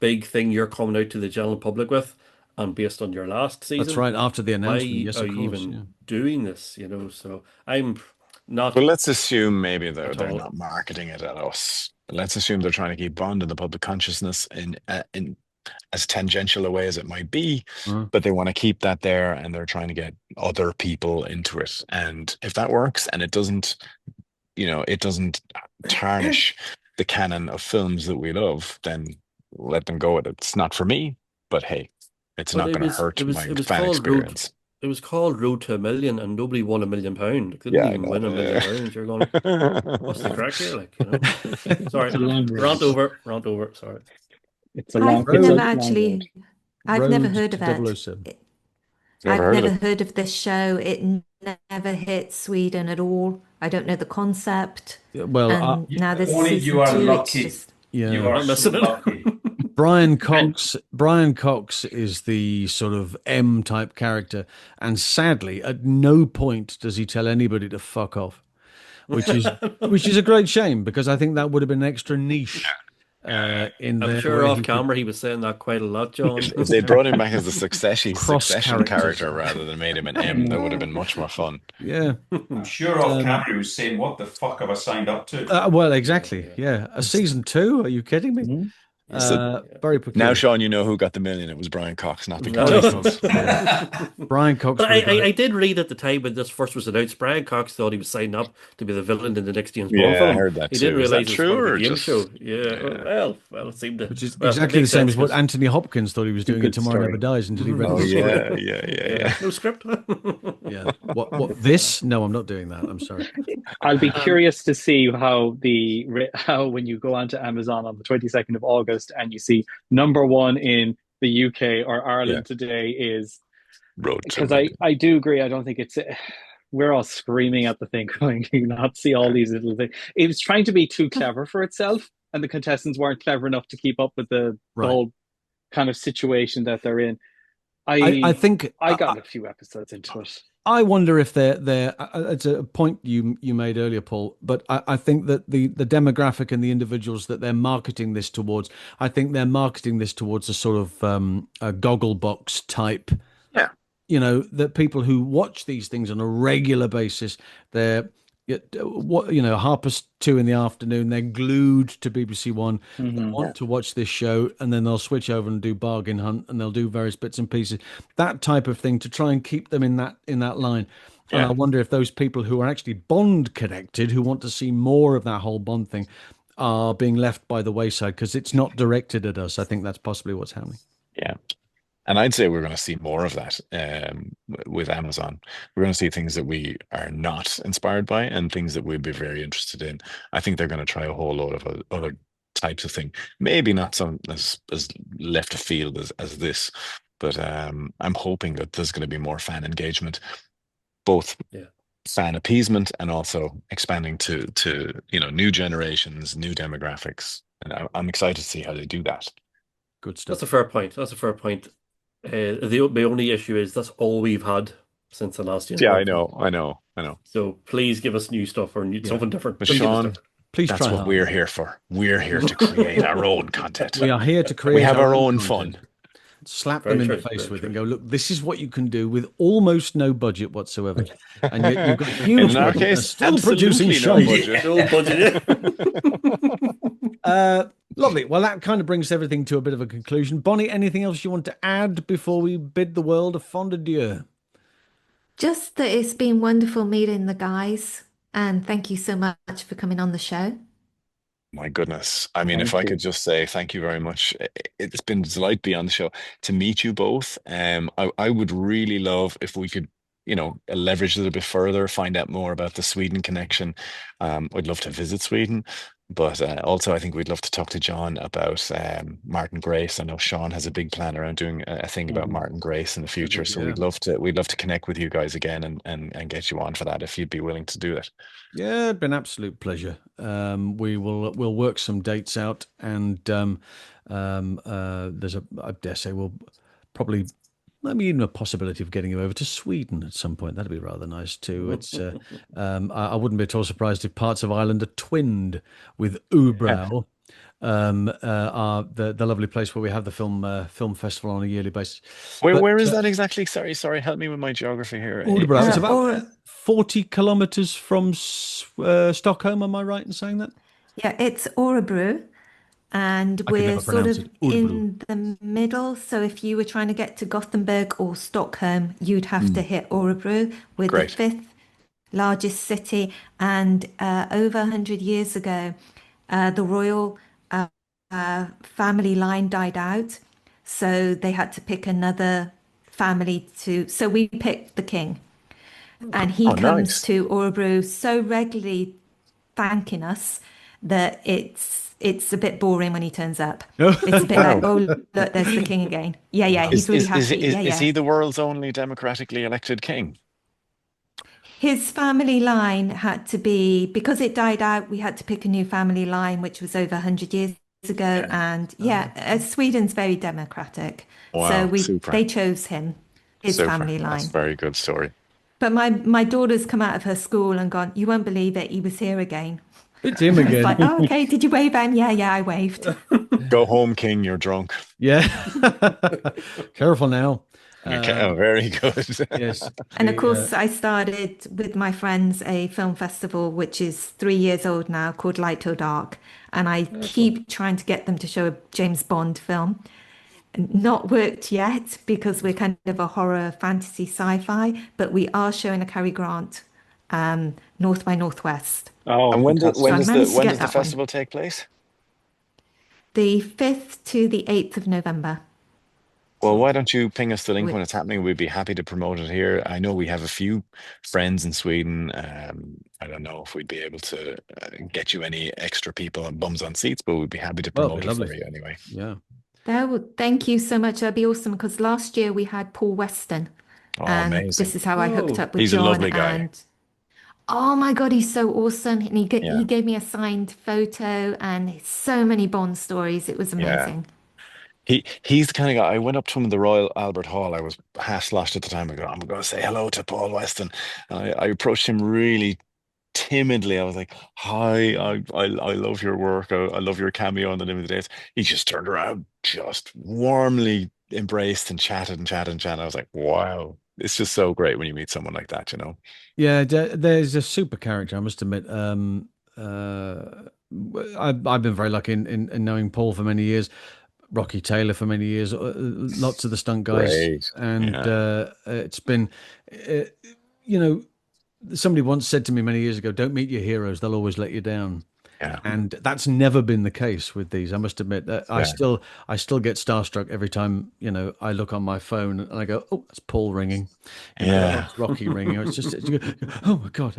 big thing you're coming out to the general public with, and based on your last That's season, right. After the announcement. why Yes, are of you course. Yeah. even doing this? So I'm not Well, let's assume maybe though at they're all. not marketing it at us. Let's assume they're trying to keep Bond in the public consciousness in as tangential a way as it might be, Uh, but they want to keep that there, and they're trying to get other people into it. And if that works, and it doesn't tarnish the canon of films that we love, then let them go with it. It's not for me, but hey, it's But not going to hurt my it was fan called Road. experience. It was called Road to a Million, and nobody won £1 million. They didn't Yeah, I even win £1 million. You're going, what's the know. crack here? Sorry, It's a long rant road. over, rant over. Sorry. It's a long. I've It's a never long road. actually, I've never Road heard to of it. 007. Never I've heard of never it. heard of this show. It never hit Sweden at all. I don't know the concept. Yeah, well, And now this is Only you season are two. It's lucky. just, yeah. You are I'm so missing it. lucky. Brian Cox is the sort of M type character, and sadly, at no point does he tell anybody to fuck off, which is a great shame because I think that would have been an extra niche in I'm there sure where off he could camera he was saying that quite a lot, John. If they brought him back as a cross succession characters. character rather than made him an M, that would have been much more fun. Yeah. I'm sure off camera he was saying, "What the fuck have I signed up to?" Well, exactly. Yeah. A season two? Are you kidding me? Mhm. So Very now, peculiar. Sean, you know who got the million. It was Brian Cox, not the No. contestants. Brian Cox. But I did read at the time when this first was announced, Brian Cox thought he was signing up to be the villain in the next James Bond Yeah, I film. heard that He didn't too. Is that realize it was true going to or be a game just? show. Yeah. Yeah. Well, it seemed to. Which is Well, it exactly the makes same sense as what 'cause- Anthony Hopkins thought he was doing in Good Tomorrow story. Never Dies until he read Oh the story. yeah. No script. Yeah. What this? No, I'm not doing that. I'm sorry. I'll be curious to see how when you go onto Amazon on the 22nd of August and you see number one in the UK or Yeah. Ireland today is, Road to because London. I do agree. I don't think it's we're all screaming at the thing, going, "Do you not see all these little things?" It was trying to be too clever for itself, and the contestants weren't clever enough to keep up with the Right. whole kind of situation that they're in. I think I got a few episodes into it. I wonder if they're it's a point you made earlier, Paul, but I think that the demographic and the individuals that they're marketing this towards, I think they're marketing this towards a sort of a goggle box type. Yeah. You know, that people who watch these things on a regular basis, they're what, you know, 2:30 in the afternoon, they're glued to BBC One. They want to watch this show, and then they'll switch over and do Bargain Hunt, and they'll do various bits and pieces, that type of thing, to try and keep them in that line. And I wonder if those people who are actually Bond connected, who want to see more of that whole Bond thing, are being left by the wayside because it's not directed at us. I think that's possibly what's happening. Yeah. And I'd say we're going to see more of that with Amazon. We're going to see things that we are not inspired by and things that we'd be very interested in. I think they're going to try a whole load of other types of thing. Maybe not some as left of field as this, but I'm hoping that there's going to be more fan engagement, both fan appeasement and also expanding to new generations, new demographics. And I'm excited to see how they do that. Good stuff. That's a fair point. The only issue is that's all we've had since the last James Bond film. I know. So please give us new stuff or something different. But Don't give us Sean, different. Please that's try what hard. we're here for. We're here to create our own content. We are here to create. We have our own content. fun. Slap Very them in true, the face very with true. and go, look, this is what you can do with almost no budget whatsoever. And yet you've got In huge our budget and case, still producing absolutely no shows. budget. Lovely. Well, that kind of brings everything to a bit of a conclusion. Bonnie, anything else you want to add before we bid the world a fond adieu? Just that it's been wonderful meeting the guys, and thank you so much for coming on the show. My goodness. I mean, if Thank I you. could just say thank you very much. It's been a delight to be on the show, to meet you both. I would really love if we could, leverage it a little bit further, find out more about the Sweden connection. I'd love to visit Sweden, but also I think we'd love to talk to John about Martin Grace. I know Sean has a big plan around doing a thing about Martin Grace in the future, so Yeah. we'd love to connect with you guys again and get you on for that if you'd be willing to do that. Yeah, it'd been an absolute pleasure. We'll work some dates out, and there's I dare say we'll probably maybe even a possibility of getting you over to Sweden at some point. That'd be rather nice too. It's I wouldn't be at all surprised if parts of Ireland are twinned with Ubrow. The lovely place where we have the film festival on a yearly basis. Where is that exactly? Sorry, help me with my geography here. Udebrow. It's about Or 40 kilometers from Stockholm. Am I right in saying that? yeah, it's Örebro, and I can we're never sort pronounce of it. Örebro. in the middle. So if you were trying to get to Gothenburg or Stockholm, you'd have to hit Örebro. We're Great. the fifth largest city, and over 100 years ago, the royal family line died out, so they had to pick another family to. So we picked the king, and he comes nice. to Örebro so regularly, thanking us that it's a bit boring when he turns up. It's a bit like, oh, look, there's the king again. Yeah, he's really happy. Is he the world's only democratically elected king? His family line had to be, because it died out, we had to pick a new family line, which was over 100 years ago. And Sweden's very democratic. Wow, So super. they chose him, his Super. family line. That's a very good story. But my daughter's come out of her school and gone, you won't believe it, he was here again. It's him It's again. like, oh, okay, did you wave at him? Yeah, I waved. Go home, king. You're drunk. Yeah. Careful now. Okay, very good. Yes. And of course, I started with my friends a film festival, which is 3 years old now, called Light Till Dark. and I keep trying to get them to show a James Bond film. Not worked yet because we're kind of a horror fantasy sci-fi, but we are showing a Cary Grant, North by Northwest. Oh, And So fantastic. I managed to when get does the that one. festival take place? The 5th to the 8th of November. Well, why don't you ping us the link With, when it's happening? We'd be happy to promote it here. I know we have a few friends in Sweden. I don't know if we'd be able to get you any extra people and bums on seats, but we'd be happy to Well, it'd promote be it for lovely. you anyway. Yeah. thank you so much. That'd be awesome because last year we had Paul Weston, Oh, and amazing. this is how I hooked up with He's a John. lovely guy. And oh my God, he's so awesome. And he Yeah. gave me a signed photo and so many Bond stories. It was Yeah. amazing. He's the kind of guy. I went up to him in the Royal Albert Hall. I was half sloshed at the time. I go, I'm going to say hello to Paul Weston. And I approached him really timidly. I was like, "Hi, I love your work. I love your cameo on The Name of the Days." He just turned around, just warmly embraced and chatted and chatted and chatted. I was like, "Wow, it's just so great when you meet someone like that, you know." Yeah, there's a super character, I must admit. I've been very lucky in knowing Paul for many years, Rocky Taylor for many years, lots of the stunt guys, Great. and Yeah. it's been, uh, you know, somebody once said to me many years ago, "Don't meet your heroes; they'll always let you down." Yeah. And that's never been the case with these. I must admit that Yeah. I still get starstruck every time, I look on my phone and I go, "Oh, that's Paul ringing," "Oh, Yeah. it's Rocky ringing." Or it's just, you go, "Oh my God."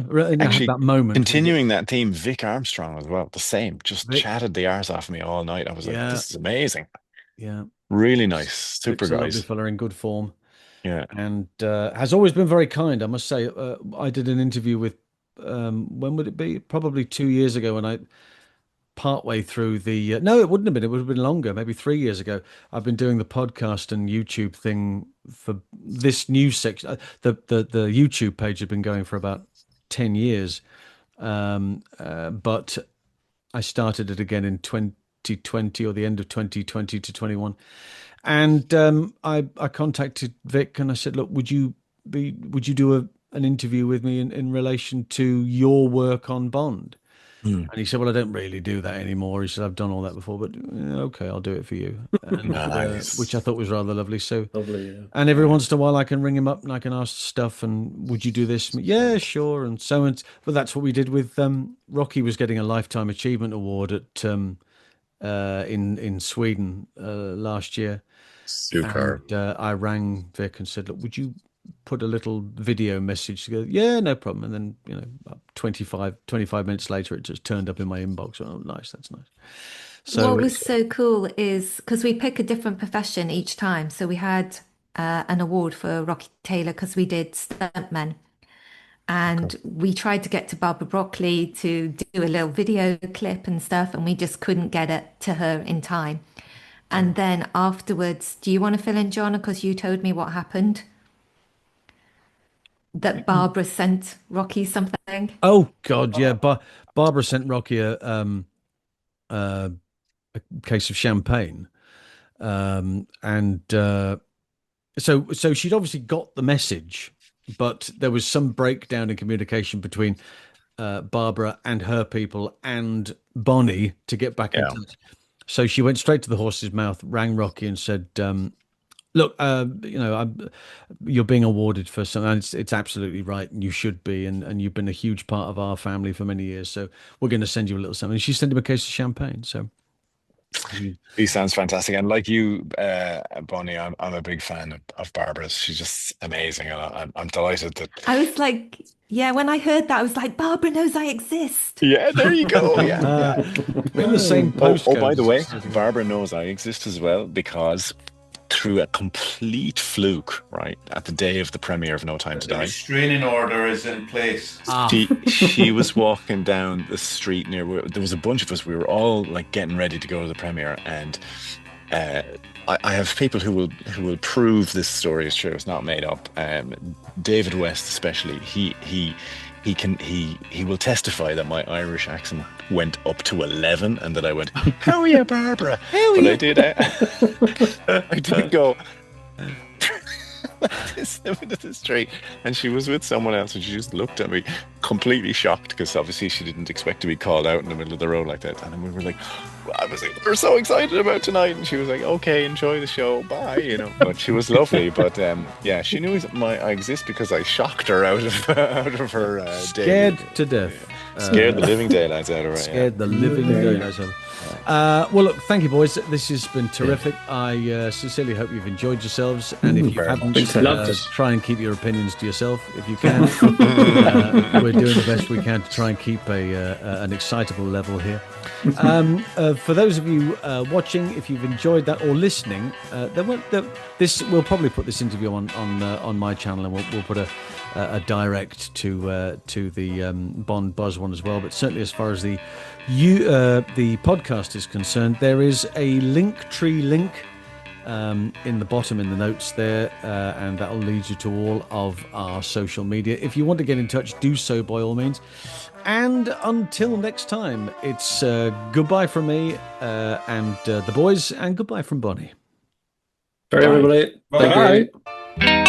Really, I have Actually, that moment. continuing that theme, Vic Armstrong as well, the same, just Vic, chatted the arse off me all night. I was like, yeah, this is amazing. yeah. Really nice. Super Vic's a lovely guys. fella in good form, Yeah. and has always been very kind. I must say, I did an interview with, when would it be? Probably 2 years ago, when I partway through the no, it wouldn't have been. It would have been longer, maybe 3 years ago. I've been doing the podcast and YouTube thing for this news section. The YouTube page had been going for about 10 years, but I started it again in 2020 or the end of 2020 to 21. And I contacted Vic and I said, "Look, would you do an interview with me in relation to your work on Bond?" Hmm. And he said, "Well, I don't really do that anymore." He said, "I've done all that before, but okay, I'll do it for you." And which I Nice. thought was rather lovely. So, Lovely, yeah. and every Yeah. once in a while, I can ring him up and I can ask stuff. And would you do this? Yeah, sure. And so on. But that's what we did with Rocky was getting a lifetime achievement award at in Sweden last year, Super. and I rang Vic and said, "Look, would you put a little video message together?" "Yeah, no problem." And then, about 25 minutes later, it just turned up in my inbox. Oh, nice, that's nice. So What was it's so cool is because we pick a different profession each time. So we had an award for Rocky Taylor because we did stuntmen. Okay. And we tried to get to Barbara Broccoli to do a little video clip and stuff, and we just couldn't get it to her in time. And then afterwards, do you want to fill in, John? Because you told me what happened. That Barbara sent Rocky something. oh God, yeah. But Barbara sent Rocky uh, a case of champagne, and so she'd obviously got the message, but there was some breakdown in communication between Barbara and her people and Bonnie to get back in Yeah. touch. So she went straight to the horse's mouth, rang Rocky, and said, "Look, you're being awarded for something. And it's absolutely right, and you should be. And you've been a huge part of our family for many years. So we're going to send you a little something." And she sent him a case of champagne. So He sounds fantastic. And like you, Bonnie, I'm a big fan of Barbara's. She's just amazing. And I'm delighted that. I was like, yeah, when I heard that, I was like, Barbara knows I exist. Yeah, there you go. Yeah. we're in the same postcode. By the way, Barbara knows I exist as well because through a complete fluke, right, at the day of the premiere of No Time to The Die, restraining order is in place. she was walking down the street there was a bunch of us. We were all like getting ready to go to the premiere, and I have people who will prove this story is true. It's not made up. David West, especially, he will testify that my Irish accent went up to 11, and that I went, "How are you, Barbara?" But I did. I did go. this end of the street, and she was with someone else, and she just looked at me completely shocked because obviously she didn't expect to be called out in the middle of the road like that. And then we were like, I was like, we're so excited about tonight, and she was like, okay, enjoy the show, bye, you know. But she was lovely. But yeah, she knew I exist because I shocked her out of her day. Scared to death. Scared the living daylights out of her. Scared the living daylights out of her. Well, look, thank you, boys. This has been terrific. I sincerely hope you've enjoyed yourselves. And if you haven't, try and keep your opinions to yourself if you can. We're doing the best we can to try and keep an excitable level here. For those of you watching, if you've enjoyed that or listening, we'll probably put this interview on my channel, and we'll put a direct to the Bond Buzz one as well. But certainly, as far as the podcast is concerned, there is a Linktree link in the bottom in the notes there, and that will lead you to all of our social media. If you want to get in touch, do so by all means. And until next time, it's goodbye from me and the boys, and goodbye from Bonnie. Bye, everybody. Bye. Bye.